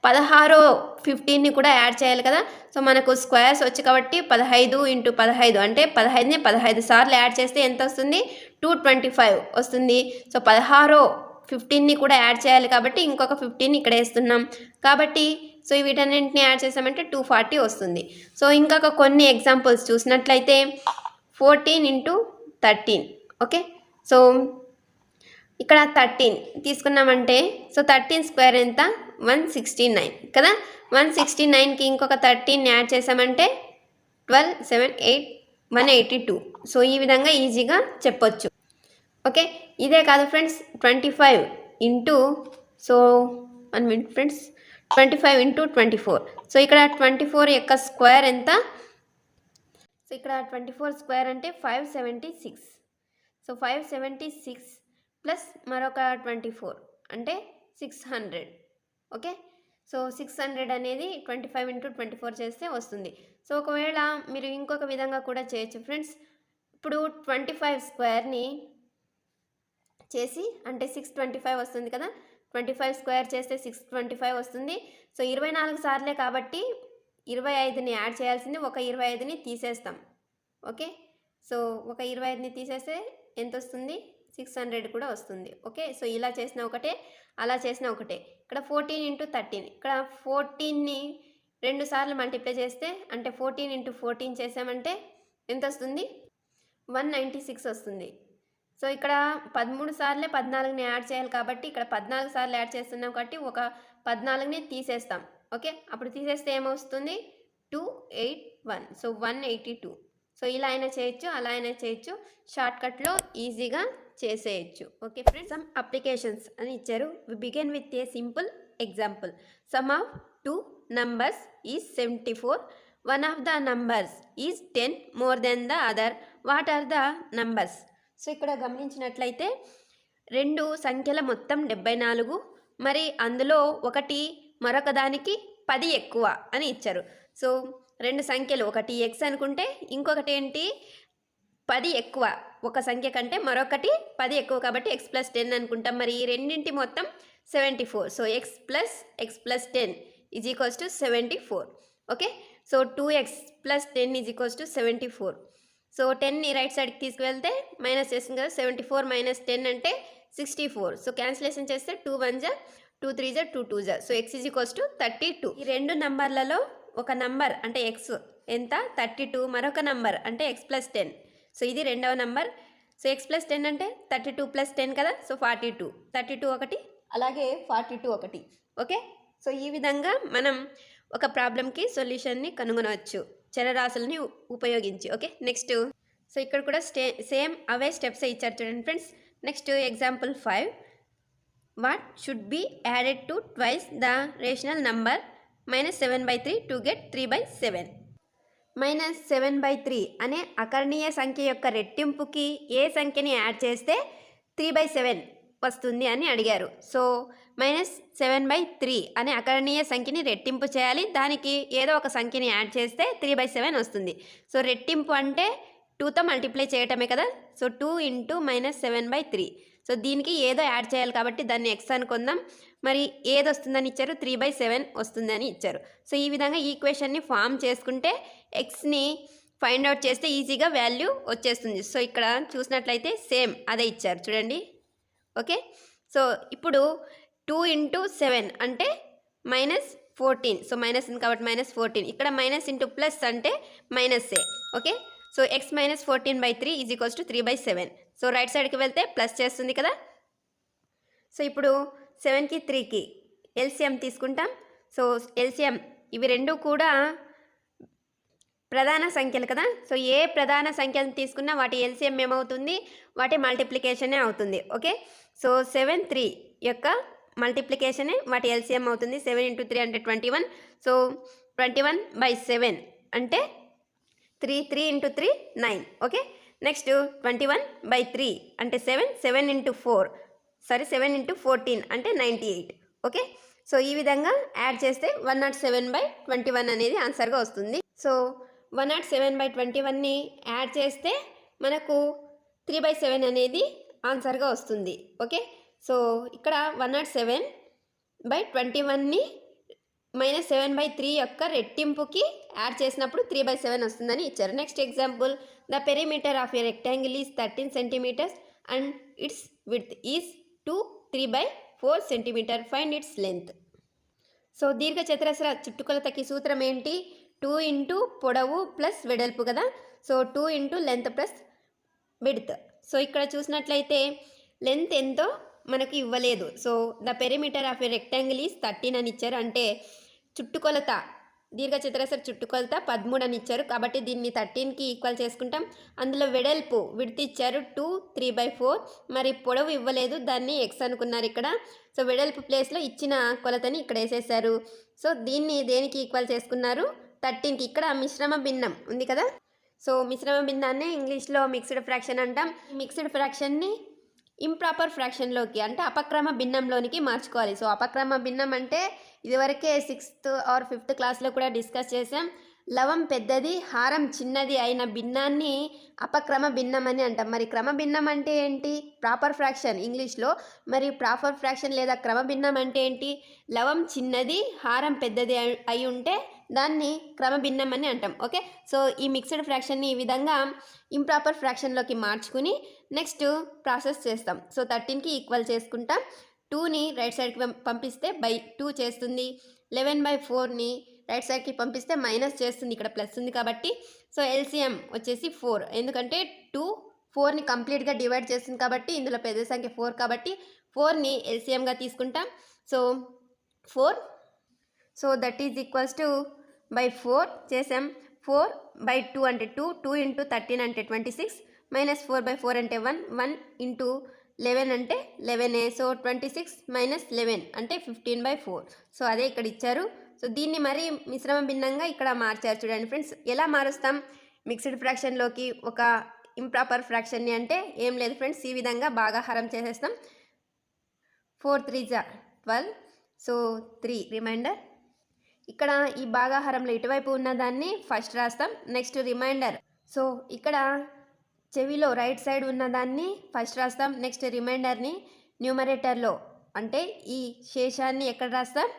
[SPEAKER 1] 16 15ని కూడా యాడ్ చేయాలి కదా. సో మనకు స్క్వేర్స్ వచ్చి కాబట్టి 15 ఇంటూ 15 అంటే 15ని 15 సార్లు యాడ్ చేస్తే ఎంత వస్తుంది, 225 వస్తుంది. సో 16 15ని కూడా యాడ్ చేయాలి కాబట్టి ఇంకొక 15ని ఇక్కడ వేస్తున్నాం కాబట్టి, సో వీటన్నింటిని యాడ్ చేసామంటే 240 వస్తుంది. సో ఇంకొక కొన్ని ఎగ్జాంపుల్స్ చూసినట్లయితే 14 ఇంటూ 13. ఓకే, సో ఇక్కడ 13 తీసుకున్నామంటే సో 13 స్క్వేర్ ఎంత, 169 కదా. 169కి ఇంకొక 13 యాడ్ చేసామంటే 12 7 8 182. సో ఈ విధంగా ఈజీగా చెప్పొచ్చు. ఓకే, ఇదే కాదు friends, 25 into, so 1 minute friends, 25 into 24. So ఇక్కడ 24 యొక్క స్క్వేర్ ఎంత, సో ఇక్కడ 24 స్క్వేర్ అంటే 576. సో 576 ప్లస్ మరొక 24 అంటే 600. ఓకే, సో 600 అనేది 25 ఇంటూ 24 చేస్తే వస్తుంది. సో ఒకవేళ మీరు ఇంకొక విధంగా కూడా చేయొచ్చు ఫ్రెండ్స్. ఇప్పుడు 25 స్క్వేర్ని చేసి అంటే 625 వస్తుంది కదా. 25 స్క్వేర్ చేస్తే 625 వస్తుంది. సో 24 సార్లే కాబట్టి 25ని యాడ్ చేయాల్సింది, ఒక 25ని తీసేస్తాం. ఓకే, సో ఒక 25ని తీసేస్తే ఎంత వస్తుంది, 600 కూడా వస్తుంది. ఓకే, సో ఇలా చేసిన ఒకటే, అలా చేసిన ఒకటే. ఇక్కడ 14 ఇంటూ 13, ఇక్కడ 14ని 2 సార్లు మల్టిప్లై చేస్తే అంటే 14 ఇంటూ 14 చేసామంటే ఎంత వస్తుంది, 196 వస్తుంది. సో ఇక్కడ 13 సార్లే 14ని యాడ్ చేయాలి కాబట్టి ఇక్కడ 14 సార్లు యాడ్ చేస్తున్నాం కాబట్టి ఒక 14ని తీసేస్తాం. ఓకే, అప్పుడు తీసేస్తే ఏమొస్తుంది, 281. సో 182. సో ఇలా అయినా చేయొచ్చు, అలా అయినా చేయొచ్చు, షార్ట్కట్లో ఈజీగా చేసేయచ్చు. ఓకే ఫ్రెండ్స్, సమ్ అప్లికేషన్స్ అని ఇచ్చారు. We begin with a simple example. Sum of 2 numbers is 74. One of the numbers is 10 more than the other. What are the numbers? So ఇక్కడ గమనించినట్లయితే 2 సంఖ్యల మొత్తం 74, మరి అందులో ఒకటి మరొక దానికి 10 ఎక్కువ అని ఇచ్చారు. సో 2 సంఖ్యలు, ఒకటి x అనుకుంటే ఇంకొకటి ఏంటి 10 ఎక్కువ, ఒక సంఖ్య కంటే మరొకటి 10 ఎక్కువ కాబట్టి x + 10 అనుకుంటాం. మరి ఈ రెండింటి మొత్తం 74. So x + 10 = 74. Okay, so 2x + 10 = 74. So 10ని రైట్ సైడ్కి తీసుకువెళ్తే మైనస్ చేస్తుంది కదా. 74 - 10 అంటే 64. సో క్యాన్సిలేషన్ చేస్తే 2 1 జా 2 3 జా 2 2 జా. So x = 32. ఈ రెండు నంబర్లలో ఒక నంబర్ అంటే x ఎంత, 32, మరొక నంబర్ అంటే x + 10. సో ఇది రెండవ నంబర్. సో x + 10 అంటే 32 + 10 కదా. సో 42. 32 ఒకటి, అలాగే 42 ఒకటి. ఓకే, సో ఈ విధంగా మనం ఒక ప్రాబ్లంకి సొల్యూషన్ని కనుగొనవచ్చు చరరాశులని ఉపయోగించి. ఓకే, నెక్స్ట్ సో ఇక్కడ కూడా సేమ్ అవే స్టెప్స్ ఇచ్చారు చూడండి friends. Next example 5. What should be added to twice the rational number -7/3 to get 3/7. -7/3 అనే అకర్ణీయ సంఖ్య యొక్క రెట్టింపుకి ఏ సంఖ్యని యాడ్ చేస్తే 3/7 వస్తుంది అని అడిగారు. సో -7/3 అనే అకరణీయ సంఖ్యని రెట్టింపు చేయాలి. దానికి ఏదో ఒక సంఖ్యని యాడ్ చేస్తే 3/7 వస్తుంది. సో రెట్టింపు అంటే 2తో మల్టిప్లై చేయటమే కదా. సో 2 × -7/3. సో దీనికి ఏదో యాడ్ చేయాలి కాబట్టి దాన్ని x అనుకుందాం. మరి ఏది వస్తుందని ఇచ్చారు, 3/7 వస్తుందని ఇచ్చారు. సో ఈ విధంగా ఈక్వేషన్ని ఫామ్ చేసుకుంటే ఎక్స్ని ఫైండ్ అవుట్ చేస్తే ఈజీగా వాల్యూ వచ్చేస్తుంది. సో ఇక్కడ చూసినట్లయితే సేమ్ అదే ఇచ్చారు చూడండి. ఓకే, సో ఇప్పుడు 2 × 7 అంటే -14. సో మైనస్ ఉంది కాబట్టి -14. ఇక్కడ మైనస్ ఇంటూ ప్లస్ అంటే మైనస్ఏ. Okay, so x -14/3 = 3/7. So right సైడ్కి వెళ్తే ప్లస్ చేస్తుంది కదా. సో ఇప్పుడు 7కి 3కి ఎల్సిఎం తీసుకుంటాం. సో ఎల్సిఎం ఇవి రెండు కూడా ప్రధాన సంఖ్యలు కదా. సో ఏ ప్రధాన సంఖ్యను తీసుకున్నా వాటి ఎల్సిఎం ఏమవుతుంది, వాటి మల్టిప్లికేషనే అవుతుంది. ఓకే, సో 7, 3 యొక్క మల్టిప్లికేషనే వాటి ఎల్సిఎం అవుతుంది. 7 × 3 అంటే 21. సో 21/7 అంటే 3 × 3 9. ఓకే, నెక్స్ట్ 21/3 అంటే 7 × 4 7 × 14 అంటే 98. ఓకే, సో ఈ విధంగా యాడ్ చేస్తే 107/21 అనేది ఆన్సర్గా వస్తుంది. సో 107/21ని యాడ్ చేస్తే మనకు 3/7 అనేది ఆన్సర్గా వస్తుంది. ఓకే, సో ఇక్కడ 107/21ని -7/3 యొక్క రెట్టింపుకి యాడ్ చేసినప్పుడు 3/7 వస్తుందని ఇచ్చారు. Next example, the perimeter of a rectangle is 13 centimeters and its width is 3/4 centimeter. Find its length. So దీర్ఘచతురస్ర చుట్టుకొలతకి సూత్రం ఏంటి, 2 × పొడవు ప్లస్ వెడల్పు కదా. So 2 × length plus width. So ఇక్కడ చూసినట్లయితే లెంత్ ఎంతో మనకు ఇవ్వలేదు. So the perimeter of a rectangle is 13 అని ఇచ్చారు. అంటే చుట్టుకొలత దీర్ఘచతురస్ర చుట్టుకొలత 13 అని ఇచ్చారు. కాబట్టి దీన్ని 13కి ఈక్వల్ చేసుకుంటాం. అందులో వెడల్పు విడ్త్ ఇచ్చారు 2, 3/4. మరి పొడవు ఇవ్వలేదు, దాన్ని x అనుకున్నారు ఇక్కడ. సో వెడల్పు ప్లేస్లో ఇచ్చిన కొలతని ఇక్కడ వేసేసారు. సో దీన్ని దేనికి ఈక్వల్ చేసుకున్నారు, 13కి. ఇక్కడ మిశ్రమ భిన్నం ఉంది కదా. సో మిశ్రమ భిన్నాన్ని ఇంగ్లీష్లో మిక్స్డ్ ఫ్రాక్షన్ అంటాం. మిక్స్డ్ ఫ్రాక్షన్ని ఇంప్రాపర్ ఫ్రాక్షన్లోకి అంటే అపక్రమ భిన్నంలోనికి మార్చుకోవాలి. సో అపక్రమ భిన్నం అంటే ఇదివరకే 6th or 5th క్లాస్లో కూడా డిస్కస్ చేసాం. లవం పెద్దది హారం చిన్నది అయిన భిన్నాన్ని అపక్రమ భిన్నం అని అంటాం. మరి క్రమ భిన్నం అంటే ఏంటి, ప్రాపర్ ఫ్రాక్షన్ ఇంగ్లీష్లో. మరి ప్రాపర్ ఫ్రాక్షన్ లేదా క్రమ భిన్నం అంటే ఏంటి, లవం చిన్నది హారం పెద్దది అయి ఉంటే దాన్ని క్రమ భిన్నం అని అంటాం. ఓకే, సో ఈ మిక్స్డ్ ఫ్రాక్షన్ని ఈ విధంగా ఇంప్రాపర్ ఫ్రాక్షన్లోకి మార్చుకుని నెక్స్ట్ ప్రాసెస్ చేస్తాం. సో 13కి ఈక్వల్ చేసుకుంటాం. 2ని రైట్ సైడ్కి పంపిస్తే /2 చేస్తుంది. 11/4ని రైట్ సైడ్కి పంపిస్తే మైనస్ చేస్తుంది, ఇక్కడ ప్లస్ ఉంది కాబట్టి. సో ఎల్సిఎం వచ్చేసి 4. ఎందుకంటే 2 4ని కంప్లీట్గా డివైడ్ చేస్తుంది కాబట్టి ఇందులో పెద్ద సంఖ్య 4 కాబట్టి 4ని ఎల్సిఎంగా తీసుకుంటాం. So 4, so that is equals to /4 చేసాం. 4/2 అంటే 2, 2 × 13 అంటే 26, -4/4 అంటే 1, 1 × 11 అంటే 11. సో 26 - 11 అంటే 15/4. సో అదే ఇక్కడ ఇచ్చారు. సో దీన్ని మరి మిశ్రమ భిన్నంగా ఇక్కడ మార్చారు. చూడండి ఫ్రెండ్స్, ఎలా మారుస్తాం మిక్స్డ్ ఫ్రాక్షన్లోకి ఒక ఇంప్రాపర్ ఫ్రాక్షన్ని అంటే ఏం లేదు ఫ్రెండ్స్, ఈ విధంగా భాగాహారం చేసేస్తాం. 4 3 12. So 3 remainder. ఇక్కడ ఈ భాగాహారంలో ఇటువైపు ఉన్నదాన్ని ఫస్ట్ రాస్తాం, నెక్స్ట్ రిమైండర్. సో ఇక్కడ చెవిలో రైట్ సైడ్ ఉన్నదాన్ని ఫస్ట్ రాస్తాం, నెక్స్ట్ రిమైండర్ని న్యూమరేటర్లో అంటే ఈ శేషాన్ని ఎక్కడ రాస్తాం,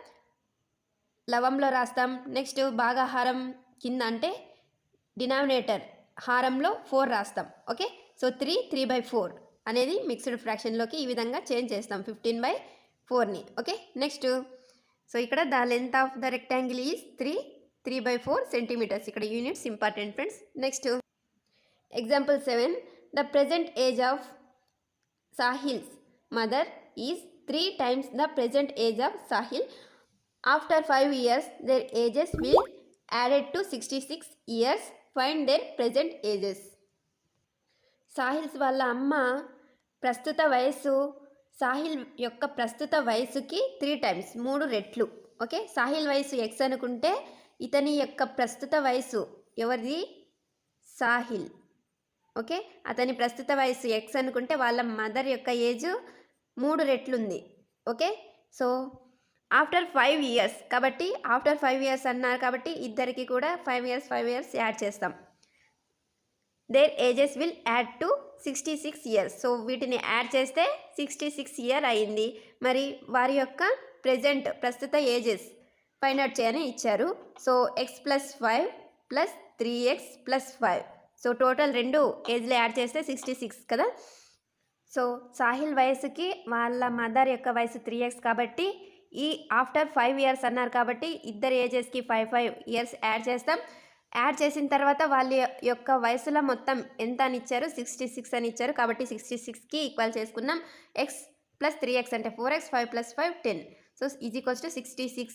[SPEAKER 1] లవంలో రాస్తాం. నెక్స్ట్ భాగాహారం కింద అంటే డినామినేటర్ హారంలో 4 రాస్తాం. ఓకే, సో 3 3/4 అనేది మిక్స్డ్ ఫ్రాక్షన్లోకి ఈ విధంగా చేంజ్ చేస్తాం 15/4ని. ఓకే, నెక్స్ట్ సో ఇక్కడ the length of the rectangle is 3/4 centimeters. ఇక్కడ units important friends. Next example 7, the present age of Sahil's mother is 3 times the present age of Sahil. After 5 years their ages will added to 66 years. Find their present ages. సాహిల్స్ వాళ్ళ అమ్మ ప్రస్తుత వయస్సు సాహిల్ యొక్క ప్రస్తుత వయసుకి 3 times 3 రెట్లు. ఓకే, సాహిల్ వయసు x అనుకుంటే ఇతని యొక్క ప్రస్తుత వయసు ఎవరిది, సాహిల్. ఓకే, అతని ప్రస్తుత వయసు x అనుకుంటే వాళ్ళ మదర్ యొక్క ఏజ్ 3 రెట్లు ఉంది. ఓకే. సో ఆఫ్టర్ 5 ఇయర్స్ కాబట్టి ఆఫ్టర్ 5 ఇయర్స్ అన్నారు కాబట్టి ఇద్దరికి కూడా 5 ఇయర్స్ యాడ్ చేస్తాం. There ages will add to 66 years. So వీటిని యాడ్ చేస్తే 66 ఇయర్ అయింది. మరి వారి యొక్క ప్రస్తుత ఏజెస్ ఫైండ్ అవుట్ చేయని ఇచ్చారు. So x+5 + 3x + 5. So total రెండు ఏజ్లో యాడ్ చేస్తే 66 కదా. సో సాహిల్ వయసుకి వాళ్ళ మదర్ యొక్క వయసు 3x కాబట్టి ఈ ఆఫ్టర్ 5 ఇయర్స్ అన్నారు కాబట్టి ఇద్దరు ఏజెస్కి 5 ఇయర్స్ యాడ్ చేస్తాం. యాడ్ చేసిన తర్వాత వాళ్ళ యొక్క వయసులో మొత్తం ఎంత అని ఇచ్చారు, 66 అని ఇచ్చారు కాబట్టి 66కి ఈక్వల్ చేసుకున్నాం. x + 3x అంటే 4x, 5 + 5 10. సో = 66.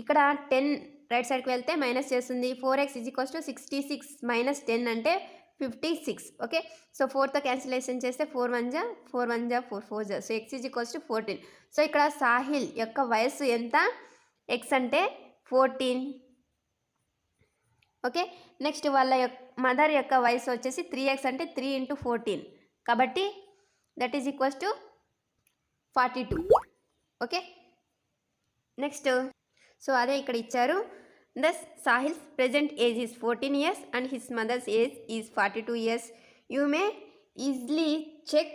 [SPEAKER 1] ఇక్కడ 10 రైట్ సైడ్కి వెళ్తే మైనస్ చేస్తుంది. 4x = 66 - 10 అంటే 56. ఓకే. సో 4తో క్యాన్సిలేషన్ చేస్తే 4 1 జా 4 1 జా 4 4 జా. So x = 14. సో ఇక్కడ సాహిల్ యొక్క వయసు ఎంత, x అంటే 14. ఓకే. నెక్స్ట్ వాళ్ళ మదర్ యొక్క వయసు వచ్చేసి 3x అంటే 3 × 14 కాబట్టి that is equals to 42. Okay. Next so అదే ఇక్కడ ఇచ్చారు. Thus Sahil's present age is 14 years and his mother's age is 42 years. You may easily check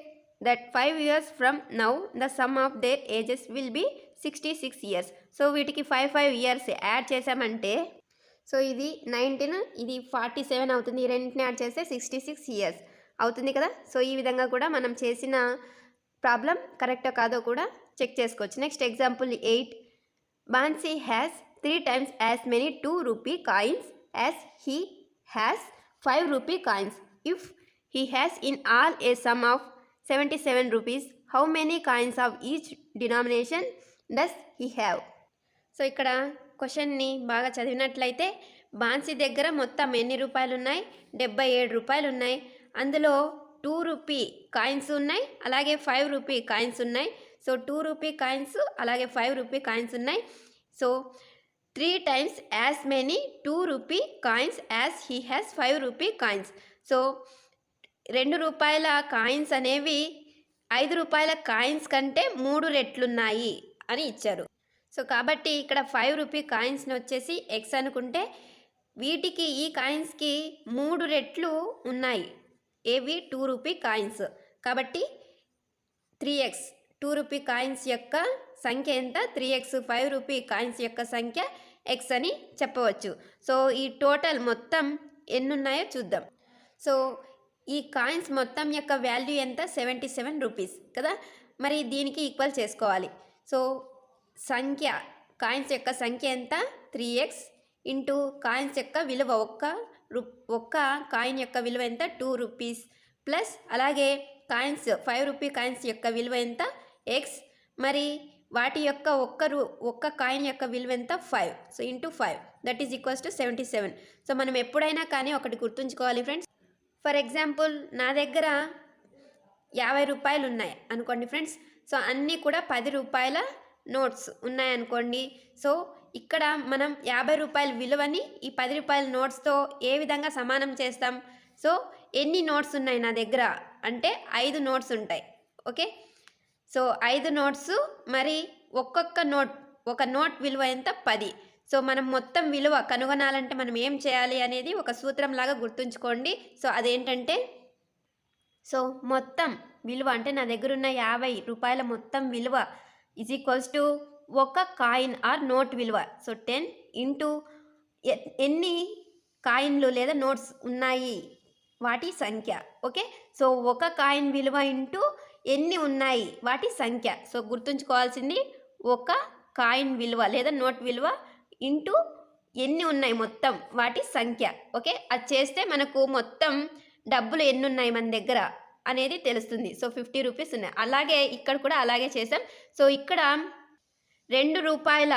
[SPEAKER 1] that 5 years from now the sum of their ages will be 66 years. So వీటికి 5 ఇయర్స్ యాడ్ చేసామంటే సో ఇది 19, ఇది 47 అవుతుంది. ఈ రెండింటిని యాడ్ చేస్తే 66 ఇయర్స్ అవుతుంది కదా. సో ఈ విధంగా కూడా మనం చేసిన ప్రాబ్లం కరెక్టో కాదో కూడా చెక్ చేసుకోవచ్చు. Next example 8. Bansi has 3 times as many 2 rupee coins as he has 5 rupee coins. If he has in all a sum of 77 rupees, how many coins of each denomination does he have? So ఇక్కడ క్వశ్చన్ని బాగా చదివినట్లయితే బాన్సీ దగ్గర మొత్తం ఎన్ని రూపాయలు ఉన్నాయి, 77 రూపాయలు ఉన్నాయి. అందులో 2 రూపీ కాయిన్స్ ఉన్నాయి, అలాగే 5 రూపీ కాయిన్స్ ఉన్నాయి. సో 2 రూపీ కాయిన్స్ అలాగే 5 రూపీ కాయిన్స్ ఉన్నాయి. So 3 times as many 2 rupee coins as he has 5 rupee coins. So 2 రూపాయల కాయిన్స్ అనేవి 5 రూపాయల కాయిన్స్ కంటే 3 రెట్లున్నాయి అని ఇచ్చారు. సో కాబట్టి ఇక్కడ 5 రూపీ కాయిన్స్ని వచ్చేసి x అనుకుంటే వీటికి ఈ కాయిన్స్కి 3 రెట్లు ఉన్నాయి. ఏవి 2 రూపీ కాయిన్స్ కాబట్టి 3x 2 రూపీ కాయిన్స్ యొక్క సంఖ్య ఎంత, 3x 5 రూపీ కాయిన్స్ యొక్క సంఖ్య x అని చెప్పవచ్చు. సో ఈ టోటల్ మొత్తం ఎన్ని ఉన్నాయో చూద్దాం. సో ఈ కాయిన్స్ మొత్తం యొక్క వాల్యూ ఎంత, 77 రూపీస్ కదా. మరి దీనికి ఈక్వల్ చేసుకోవాలి. సో సంఖ్య కాయిన్స్ యొక్క సంఖ్య ఎంత, 3x ఇంటూ కాయిన్స్ యొక్క విలువ ఒక్క కాయిన్ యొక్క విలువ ఎంత, 2 రూపీస్ ప్లస్ అలాగే కాయిన్స్ 5 రూపీ కాయిన్స్ యొక్క విలువ ఎంత, x. మరి వాటి యొక్క ఒక్క కాయిన్ యొక్క విలువ ఎంత, 5. So into 5 that is equals to 77. So మనం ఎప్పుడైనా కానీ ఒకటి గుర్తుంచుకోవాలి ఫ్రెండ్స్. ఫర్ ఎగ్జాంపుల్ నా దగ్గర 50 రూపాయలు ఉన్నాయి అనుకోండి ఫ్రెండ్స్. సో అన్నీ కూడా 10 రూపాయల నోట్స్ ఉన్నాయనుకోండి. సో ఇక్కడ మనం 50 రూపాయల విలువని ఈ 10 రూపాయల నోట్స్తో ఏ విధంగా సమానం చేస్తాం. సో ఎన్ని నోట్స్ ఉన్నాయి నా దగ్గర అంటే 5 నోట్స్ ఉంటాయి. ఓకే. సో 5 నోట్స్ మరి ఒక నోట్ విలువ ఎంత, 10. సో మనం మొత్తం విలువ కనుగొనాలంటే మనం ఏం చేయాలి అనేది ఒక సూత్రంలాగా గుర్తుంచుకోండి. సో అదేంటంటే సో మొత్తం విలువ అంటే నా దగ్గర ఉన్న 50 రూపాయల మొత్తం విలువ ఈజ్ ఈక్వల్స్ టు ఒక కాయిన్ ఆర్ నోట్ విలువ. సో 10 ఇంటూ ఎన్ని కాయిన్లు లేదా నోట్స్ ఉన్నాయి వాటి సంఖ్య. ఓకే. సో ఒక కాయిన్ విలువ ఇంటూ ఎన్ని ఉన్నాయి వాటి సంఖ్య. సో గుర్తుంచుకోవాల్సింది ఒక కాయిన్ విలువ లేదా నోట్ విలువ ఇంటూ ఎన్ని ఉన్నాయి మొత్తం వాటి సంఖ్య. ఓకే. అది చేస్తే మనకు మొత్తం డబ్బులు ఎన్ని ఉన్నాయి మన దగ్గర అనేది తెలుస్తుంది. సో 50 రూపీస్ ఉన్నాయి. అలాగే ఇక్కడ కూడా అలాగే చేసాం. సో ఇక్కడ 2 రూపాయల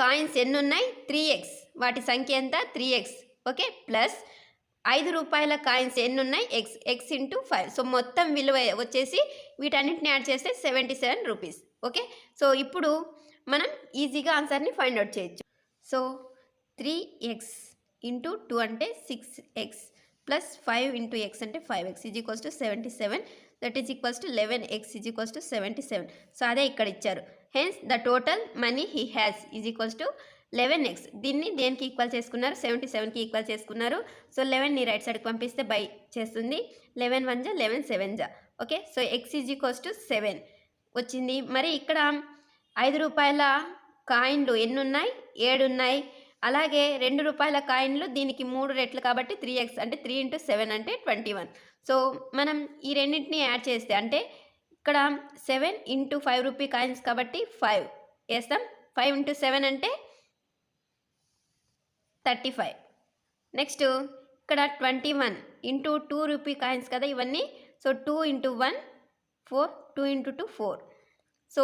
[SPEAKER 1] కాయిన్స్ ఎన్ని ఉన్నాయి, 3x. వాటి సంఖ్య ఎంత, 3x. ఓకే. ప్లస్ 5 రూపాయల కాయిన్స్ ఎన్ని ఉన్నాయి, x ఇంటూ 5. సో మొత్తం విలువ వచ్చేసి వీటన్నింటిని యాడ్ చేస్తే 77 రూపీస్. ఓకే. సో ఇప్పుడు మనం ఈజీగా ఆన్సర్ని ఫైండ్ అవుట్ చేయొచ్చు. సో 3x ఇంటూ 2 అంటే 6x ప్లస్ 5 ఇంటూ x అంటే 5x is equals to 77. That is equals to 11x is equals to 77. So అదే ఇక్కడ ఇచ్చారు. Hence the total money he has is equals to 11x. దీన్ని దేనికి ఈక్వల్ చేసుకున్నారు? 77కి ఈక్వల్ చేసుకున్నారు. సో 11ని రైట్ సైడ్కి పంపిస్తే బై చేస్తుంది. 11 1 జా 11 7 జా. Okay, so x is equals to 7 వచ్చింది. మరి ఇక్కడ 5 రూపాయల కాయిన్లు ఎన్ని ఉన్నాయి? 7 ఉన్నాయి. అలాగే 2 రూపాయల కాయిన్లు దీనికి 3 రెట్లు కాబట్టి 3x అంటే 3 × 7 అంటే 21. సో మనం ఈ రెండింటిని యాడ్ చేస్తే అంటే ఇక్కడ 7 × 5 రూపీ కాయిన్స్ కాబట్టి 5 వేస్తాం. 5 × 7 అంటే 35. నెక్స్ట్ ఇక్కడ 21 × 2 రూపీ కాయిన్స్ కదా ఇవన్నీ. సో 2 × 1 4, 2 × 2 4. సో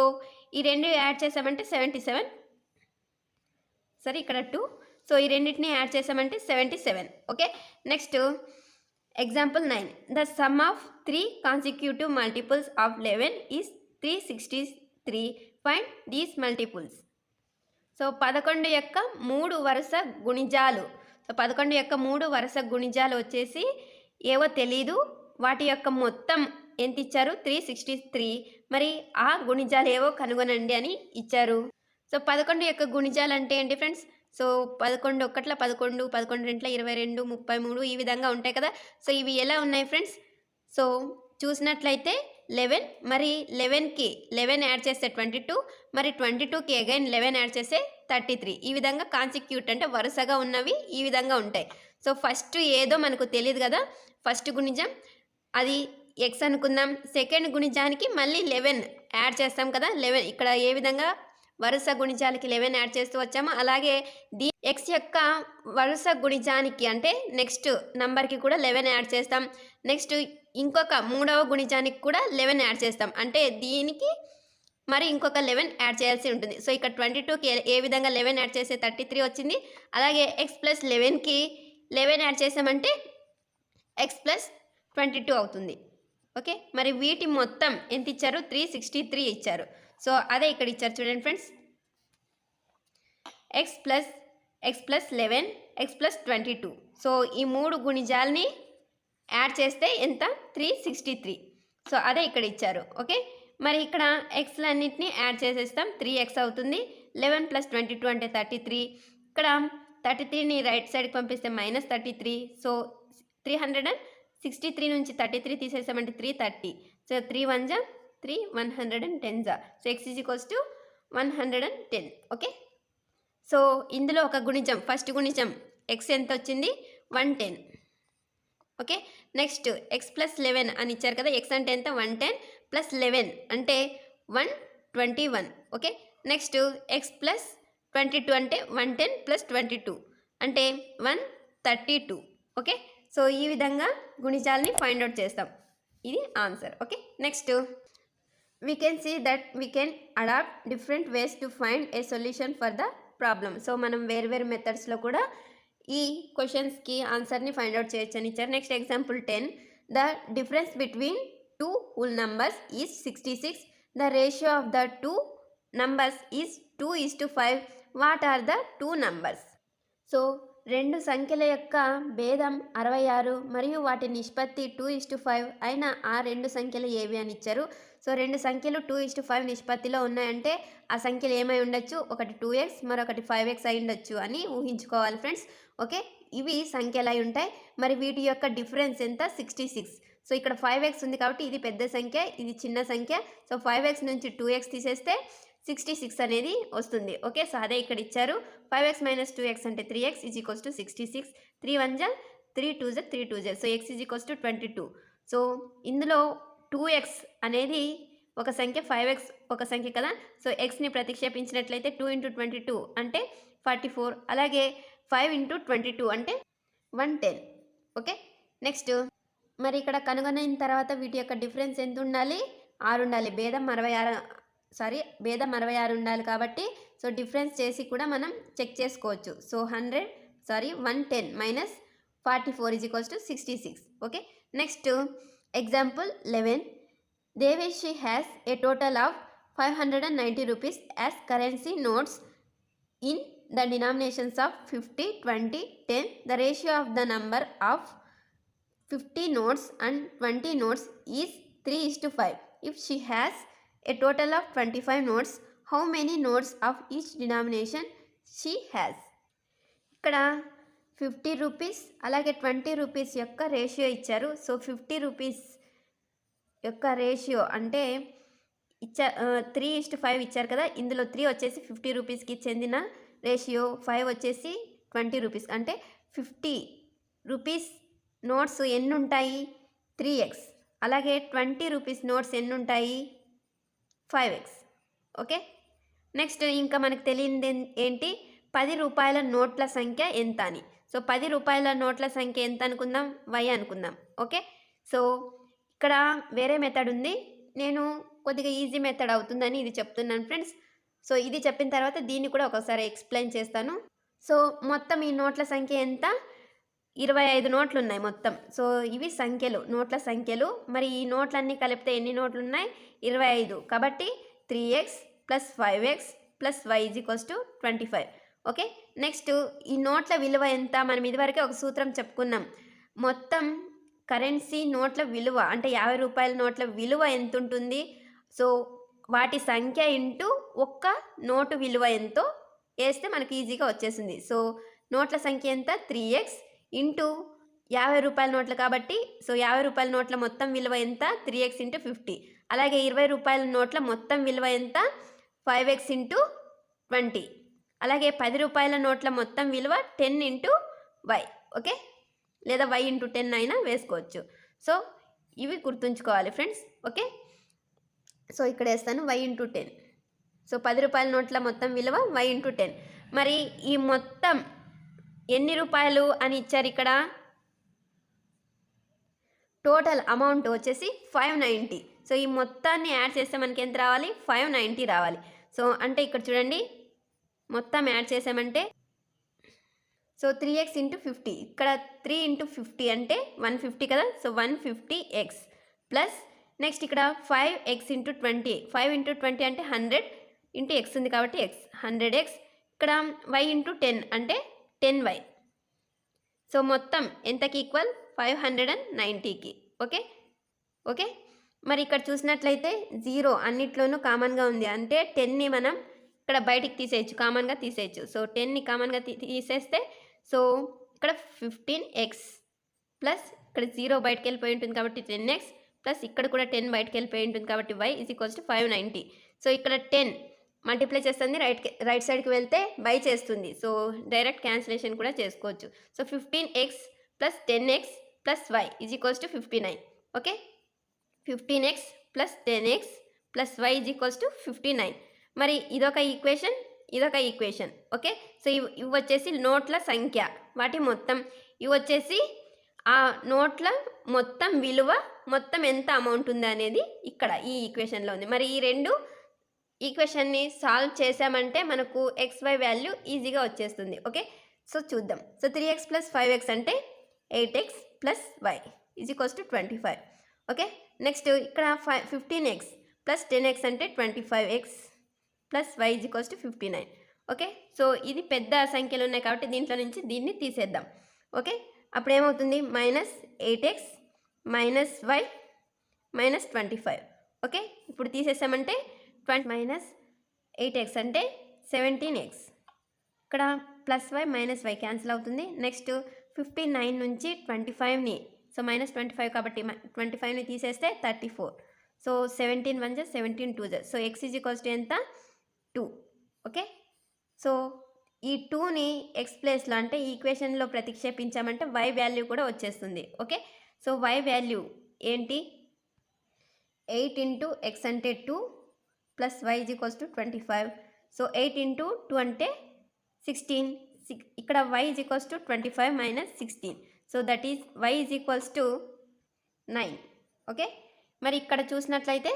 [SPEAKER 1] ఈ రెండు యాడ్ చేసామంటే 77. సరే ఇక్కడ 2. సో ఈ రెండింటిని యాడ్ చేసామంటే 77. Okay, next example 9. The sum of 3 consecutive multiples of 11 is 363. Find these multiples. So 11 యొక్క 3 వరుస గుణిజాలు. సో 11 యొక్క 3 వరుస గుణిజాలు వచ్చేసి ఏవో తెలీదు. వాటి యొక్క మొత్తం ఎంత ఇచ్చారు? 363. మరి ఆ గుణిజాలు ఏవో కనుగొనండి అని ఇచ్చారు. సో 11 యొక్క గుణిజాలు అంటే ఏంటి ఫ్రెండ్స్? సో 11 1 11, 11 2 22, 33 ఈ విధంగా ఉంటాయి కదా. సో ఇవి ఎలా ఉన్నాయి ఫ్రెండ్స్? సో చూసినట్లయితే 11, మరి 11కి 11 యాడ్ చేస్తే 22, మరి 22కి అగైన్ 11 యాడ్ చేస్తే 33. ఈ విధంగా కాన్సిక్యూట్ అంటే వరుసగా ఉన్నవి ఈ విధంగా ఉంటాయి. సో ఫస్ట్ ఏదో మనకు తెలియదు కదా, ఫస్ట్ గుణిజం అది ఎక్స్ అనుకుందాం. సెకండ్ గుణిజానికి మళ్ళీ 11 యాడ్ చేస్తాం కదా. 11 ఇక్కడ ఏ విధంగా వరుస గుణిజాలకి 11 యాడ్ చేస్తూ వచ్చామో అలాగే ఎక్స్ యొక్క వరుస గుణిజానికి అంటే నెక్స్ట్ నంబర్కి కూడా 11 యాడ్ చేస్తాం. నెక్స్ట్ ఇంకొక 3వ గుణిజానికి కూడా 11 యాడ్ చేస్తాం. అంటే దీనికి మరి ఇంకొక 11 యాడ్ చేయాల్సి ఉంటుంది. సో ఇక్కడ 22కి ఏ విధంగా 11 యాడ్ చేస్తే 33 వచ్చింది. అలాగే ఎక్స్ ప్లస్ 11కి 11 యాడ్ చేసామంటే ఎక్స్ ప్లస్ 22 అవుతుంది. ఓకే, మరి వీటి మొత్తం ఎంత ఇచ్చారు? 363 ఇచ్చారు. సో అదే ఇక్కడ ఇచ్చారు చూడండి friends. X plus 11 X plus 22. So ఈ 3 గుణిజాలని యాడ్ చేస్తే ఎంత? 363. సో అదే ఇక్కడ ఇచ్చారు. ఓకే, మరి ఇక్కడ ఎక్స్లన్నింటినీ యాడ్ చేసేస్తాం. 3x అవుతుంది. 11 + 22 అంటే 33. ఇక్కడ 33ని రైట్ సైడ్కి పంపిస్తే -33. సో 363 నుంచి 33 తీసేసామంటే 330. సో 3 1 జా 3 110 జా. So x is equals to 110. Okay, so ఇందులో ఒక గుణిజం, ఫస్ట్ గుణిజం x ఎంత వచ్చింది? 110. ఓకే, నెక్స్ట్ x ప్లస్ 11 అని ఇచ్చారు కదా. x అంటే ఎంత? 110 + 11 అంటే 121. ఓకే, నెక్స్ట్ x ప్లస్ 22 అంటే 110 + 22 అంటే 132. ఓకే, సో ఈ విధంగా గుణిజాలని ఫైండ్ అవుట్ చేస్తాం. ఇది answer. Okay, next we can see that we can adopt different ways to find a solution for the problem. So మనం వేరు మెథడ్స్లో కూడా ఈ క్వశ్చన్స్కి ఆన్సర్ని ఫైండ్ అవుట్ చేయొచ్చు అని ఇచ్చారు. Next example 10. The difference between 2 whole numbers is 66. The ratio of the 2 numbers is 2:5. What are the 2 numbers? So 2 సంఖ్యల యొక్క భేదం 66 మరియు వాటి నిష్పత్తి 2:5 అయిన ఆ 2 సంఖ్యలు ఏవి అని ఇచ్చారు. సో 2 సంఖ్యలు 2:5 నిష్పత్తిలో ఉన్నాయంటే ఆ సంఖ్యలు ఏమై ఉండొచ్చు? ఒకటి 2x మరొకటి 5x అయి ఉండొచ్చు అని ఊహించుకోవాలి ఫ్రెండ్స్. ఓకే, ఇవి సంఖ్యలు అయి ఉంటాయి. మరి వీటి యొక్క డిఫరెన్స్ ఎంత? 66. సో ఇక్కడ 5x ఉంది కాబట్టి ఇది పెద్ద సంఖ్య, ఇది చిన్న సంఖ్య. సో 5x నుంచి 2x తీసేస్తే 66 అనేది వస్తుంది. ఓకే, సో అదే ఇక్కడ ఇచ్చారు. 5x - 2x అంటే 3x ఈజ్ ఈక్వల్స్ టు 66. 3 1 జా 3 2 జా 3 2 జా. So x is equals to 22. So ఇందులో 2x అనేది ఒక సంఖ్య, 5x ఒక సంఖ్య కదా. సో xని ప్రతిక్షేపించినట్లయితే 2 × 22 అంటే 44. అలాగే 5 × 22 అంటే 110. ఓకే, నెక్స్ట్ మరి ఇక్కడ కనుగొన్న తర్వాత వీటి యొక్క డిఫరెన్స్ ఎంత ఉండాలి? 6 ఉండాలి. భేదం 66 ఉండాలి కాబట్టి సో డిఫరెన్స్ చేసి కూడా మనం చెక్ చేసుకోవచ్చు. So 110 - 44 is equals to 66. Okay, next example 11. Deveshi has a total of 590 rupees as currency notes in the denominations of 50, 20, 10. The ratio of the number of 50 notes and 20 notes is 3:5. If she has a total of 25 notes, how many notes of each denomination she has? ఇక్కడ 50 రూపీస్ అలాగే 20 రూపీస్ యొక్క రేషియో ఇచ్చారు. సో 50 రూపీస్ యొక్క రేషియో అంటే 3:5 ఇచ్చారు కదా, ఇందులో 3 వచ్చేసి 50 రూపీస్కి చెందిన రేషియో, 5 వచ్చేసి 20 రూపీస్. అంటే 50 రూపీస్ నోట్స్ ఎన్ని ఉంటాయి? 3x. అలాగే 20 రూపీస్ నోట్స్ ఎన్ని ఉంటాయి? 5x. ఓకే, నెక్స్ట్ ఇంకా మనకు తెలియదు ఏంటి, 10 రూపాయల నోట్ల సంఖ్య ఎంత అని. సో 10 రూపాయల నోట్ల సంఖ్య ఎంత అనుకుందాం? y అనుకుందాం. ఓకే, సో ఇక్కడ వేరే మెథడ్ ఉంది, నేను కొద్దిగా ఈజీ మెథడ్ అవుతుందని ఇది చెప్తున్నాను ఫ్రెండ్స్. సో ఇది చెప్పిన తర్వాత దీన్ని కూడా ఒకసారి ఎక్స్ప్లెయిన్ చేస్తాను. సో మొత్తం ఈ నోట్ల సంఖ్య ఎంత? 25 నోట్లు ఉన్నాయి మొత్తం. సో ఇవి సంఖ్యలు, నోట్ల సంఖ్యలు. మరి ఈ నోట్లన్నీ కలిపితే ఎన్ని నోట్లు ఉన్నాయి? 25. కాబట్టి 3x + 5x + y = 25. Okay, next ఈ నోట్ల విలువ ఎంత? మనం ఇదివరకే ఒక సూత్రం చెప్పుకున్నాం. మొత్తం కరెన్సీ నోట్ల విలువ అంటే 50 రూపాయల నోట్ల విలువ ఎంత ఉంటుంది? సో వాటి సంఖ్య ఇంటూ ఒక్క నోటు విలువ ఎంతో వేస్తే మనకి ఈజీగా వచ్చేసింది. సో నోట్ల సంఖ్య ఎంత? 3x ఇంటూ 50 రూపాయల నోట్లు కాబట్టి, సో 50 రూపాయల నోట్ల మొత్తం విలువ ఎంత? 3x × 50. అలాగే 20 రూపాయల నోట్ల మొత్తం విలువ ఎంత? 5x × 20. అలాగే 10 రూపాయల నోట్ల మొత్తం విలువ 10 × y. ఓకే, లేదా y × 10 అయినా వేసుకోవచ్చు. సో ఇవి గుర్తుంచుకోవాలి ఫ్రెండ్స్. ఓకే, సో ఇక్కడ వేస్తాను y × 10. సో 10 రూపాయల నోట్ల మొత్తం విలువ y × 10. మరి ఈ మొత్తం ఎన్ని రూపాయలు అని ఇచ్చారు ఇక్కడ? టోటల్ అమౌంట్ వచ్చేసి 590. సో ఈ మొత్తాన్ని యాడ్ చేస్తే మనకి ఎంత రావాలి? 590 రావాలి. సో అంటే ఇక్కడ చూడండి, మొత్తం యాడ్ చేసామంటే సో 3x × 50. ఇక్కడ 3 × 50 అంటే 150 కదా. సో 150x ప్లస్ నెక్స్ట్ ఇక్కడ 5x × 20. 5 × 20 అంటే 100 × x ఉంది కాబట్టి x 100x. ఇక్కడ y × 10 అంటే 10y. సో మొత్తం ఎంతకి ఈక్వల్? 590కి. ఓకే ఓకే, మరి ఇక్కడ చూసినట్లయితే 0 అన్నిట్లోనూ కామన్గా ఉంది. అంటే 10ని మనం ఇక్కడ బయటికి తీసేయచ్చు, కామన్గా తీసేయచ్చు. సో 10ని కామన్గా తీసేస్తే సో ఇక్కడ 15x ప్లస్ ఇక్కడ 0 బయటకు వెళ్ళిపోయి ఉంటుంది కాబట్టి 10x ప్లస్ ఇక్కడ కూడా 10 బయటకు వెళ్ళిపోయి ఉంటుంది కాబట్టి y = 590. సో ఇక్కడ 10 మల్టిప్లై చేస్తుంది, రైట్ సైడ్కి వెళ్తే బై చేస్తుంది. సో డైరెక్ట్ క్యాన్సిలేషన్ కూడా చేసుకోవచ్చు. So 15x + 10x + y = 59. Okay, 15x + 10x + y = 59. మరి ఇదొక ఈక్వేషన్, ఇదొక ఈక్వేషన్. ఓకే, సో ఇవి వచ్చేసి నోట్ల సంఖ్య, వాటి మొత్తం. ఇవి వచ్చేసి ఆ నోట్ల మొత్తం విలువ, మొత్తం ఎంత అమౌంట్ ఉంది అనేది ఇక్కడ ఈ ఈక్వేషన్లో ఉంది. మరి ఈ రెండు ఈక్వేషన్ని సాల్వ్ చేసామంటే మనకు xy వాల్యూ ఈజీగా వచ్చేస్తుంది. ఓకే, సో చూద్దాం. సో 3x + 5x అంటే 8x + y = 25. ఓకే, నెక్స్ట్ ఇక్కడ 15x + 10x అంటే 25x + y = 59. ఓకే, సో ఇది పెద్ద సంఖ్యలు ఉన్నాయి కాబట్టి దీంట్లో నుంచి దీన్ని తీసేద్దాం. ఓకే, అప్పుడు ఏమవుతుంది? -8x - y - 25. ఓకే, ఇప్పుడు తీసేసామంటే 8x అంటే 17x. ఇక్కడ +y - y క్యాన్సిల్ అవుతుంది. నెక్స్ట్ 59 నుంచి 25ని, సో -25 కాబట్టి 25ని తీసేస్తే 34. సో 17 1 17 2 సో x = ఎంత? 2. ఓకే, సో ఈ 2ని x ప్లేస్లో అంటే ఈక్వేషన్లో ప్రతిక్షేపించామంటే y వాల్యూ కూడా వచ్చేస్తుంది. ఓకే, సో y వాల్యూ ఏంటి? 8 × x అంటే 2 + y = 25. సో 8 × 2 అంటే 16. ఇక్కడ y = 25 - 16. So that is y = 9. Okay, మరి ఇక్కడ చూసినట్లయితే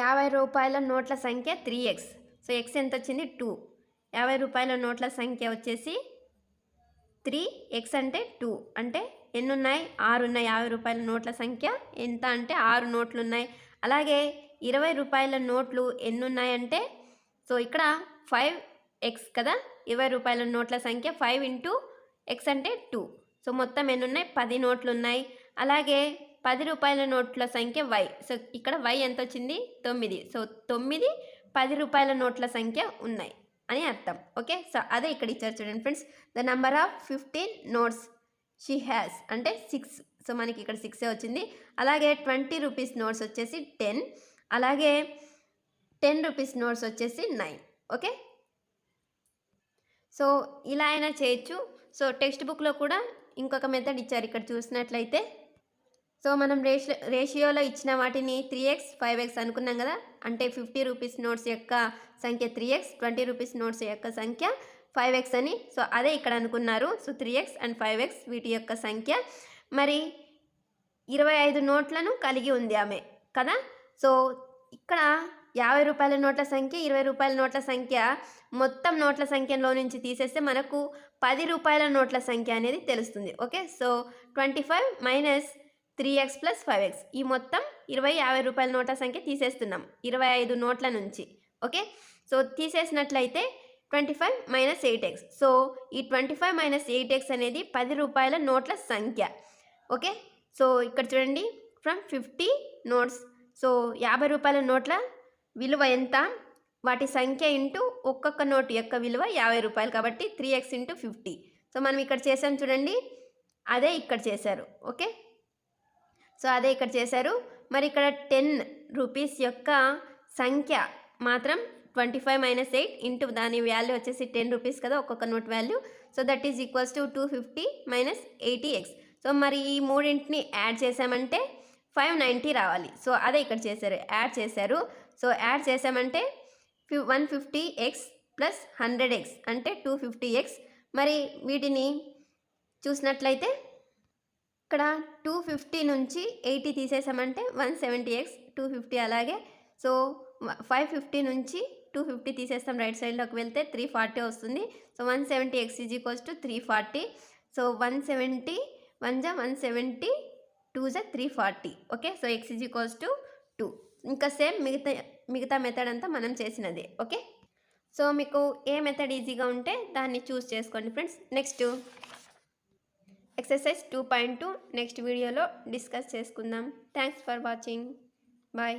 [SPEAKER 1] 50 రూపాయల నోట్ల సంఖ్య 3x. సో x ఎంత వచ్చింది? 2. 50 రూపాయల నోట్ల సంఖ్య వచ్చేసి 3x అంటే 2. అంటే ఎన్ని ఉన్నాయి? 6 ఉన్నాయి. 50 రూపాయల నోట్ల సంఖ్య ఎంత అంటే 6 నోట్లు ఉన్నాయి. అలాగే 20 రూపాయల నోట్లు ఎన్ని ఉన్నాయంటే, సో ఇక్కడ 5x కదా, 20 రూపాయల నోట్ల సంఖ్య 5 × x అంటే 2. సో మొత్తం ఎన్ని ఉన్నాయి? 10 నోట్లు ఉన్నాయి. అలాగే 10 రూపాయల నోట్ల సంఖ్య y. సో ఇక్కడ y ఎంత వచ్చింది 9. సో 9 10 రూపాయల నోట్ల సంఖ్య ఉన్నాయి అని అర్థం. ఓకే, సో అదే ఇక్కడ ఇచ్చారు చూడండి friends. The number of 15 notes she has అంటే 6. సో మనకి ఇక్కడ 6 వచ్చింది. అలాగే 20 రూపీస్ నోట్స్ వచ్చేసి 10, అలాగే 10 రూపీస్ నోట్స్ వచ్చేసి 9. ఓకే, సో ఇలా అయినా చేయొచ్చు. సో టెక్స్ట్ బుక్లో కూడా ఇంకొక మెథడ్ ఇచ్చారు ఇక్కడ చూసినట్లయితే. సో మనం రేషియోలో ఇచ్చిన వాటిని 3x 5x అనుకున్నాం కదా. అంటే 50 రూపీస్ నోట్స్ యొక్క సంఖ్య 3x, 20 రూపీస్ నోట్స్ యొక్క సంఖ్య 5x అని. సో అదే ఇక్కడ అనుకున్నారు. సో 3x అండ్ 5x వీటి యొక్క సంఖ్య. మరి 25 నోట్లను కలిగి ఉంది ఆమె కదా. సో ఇక్కడ 50 రూపాయల నోట్ల సంఖ్య, 20 రూపాయల నోట్ల సంఖ్య, మొత్తం నోట్ల సంఖ్యలో నుంచి తీసేస్తే మనకు 10 రూపాయల నోట్ల సంఖ్య అనేది తెలుస్తుంది. Okay, so 25 minus 3x plus 5x, ఈ మొత్తం 50 రూపాయల నోట్ల సంఖ్య తీసేస్తున్నాం 25 నోట్ల నుంచి. ఓకే, సో తీసేసినట్లయితే 25 మైనస్ 8x. సో ఈ 25 మైనస్ 8x అనేది 10 రూపాయల నోట్ల సంఖ్య. ఓకే, సో ఇక్కడ చూడండి ఫ్రమ్ 50 నోట్స్. సో 50 రూపాయల నోట్ల విలువ ఎంత, వాటి సంఖ్య ఇంటూ ఒక్కొక్క నోటు యొక్క విలువ 50 రూపాయలు కాబట్టి 3x ఇంటూ 50. సో మనం ఇక్కడ చేసాం చూడండి, అదే ఇక్కడ చేశారు. ఓకే, సో అదే ఇక్కడ చేశారు. మరి ఇక్కడ 10 రూపీస్ యొక్క సంఖ్య మాత్రం 25 మైనస్ 8 ఇంటూ దాని వాల్యూ వచ్చేసి 10 రూపీస్ కదా ఒక్కొక్క note value. So that is equals to 250 minus 80x. So మరి ఈ మూడింటిని యాడ్ చేసామంటే 590 రావాలి. సో అదే ఇక్కడ చేశారు, యాడ్ చేశారు. సో యాడ్ చేసామంటే 150x ప్లస్ 100x అంటే 250x. మరి వీటిని చూసినట్లయితే ఇక్కడ 250 నుంచి 80 తీసేసామంటే 170x, 250 అలాగే. సో 550 నుంచి 250 తీసేస్తాం, రైట్ సైడ్లోకి వెళ్తే 340 వస్తుంది. So 170x is equals to 340. So 170 1 జా 170 2 జా 340. Okay, so x is equals to 2. ఇంకా సేమ్ మిగతా మెథడ్ అంతా మనం చేసినదే. ఓకే, సో మీకు ఏ మెథడ్ ఈజీగా ఉంటే దాన్ని చూస్ చేసుకోండి ఫ్రెండ్స్. నెక్స్ట్ ఎక్సర్సైజ్ 2.2 నెక్స్ట్ వీడియోలో డిస్కస్ చేసుకుందాం. Thanks for watching. బాయ్.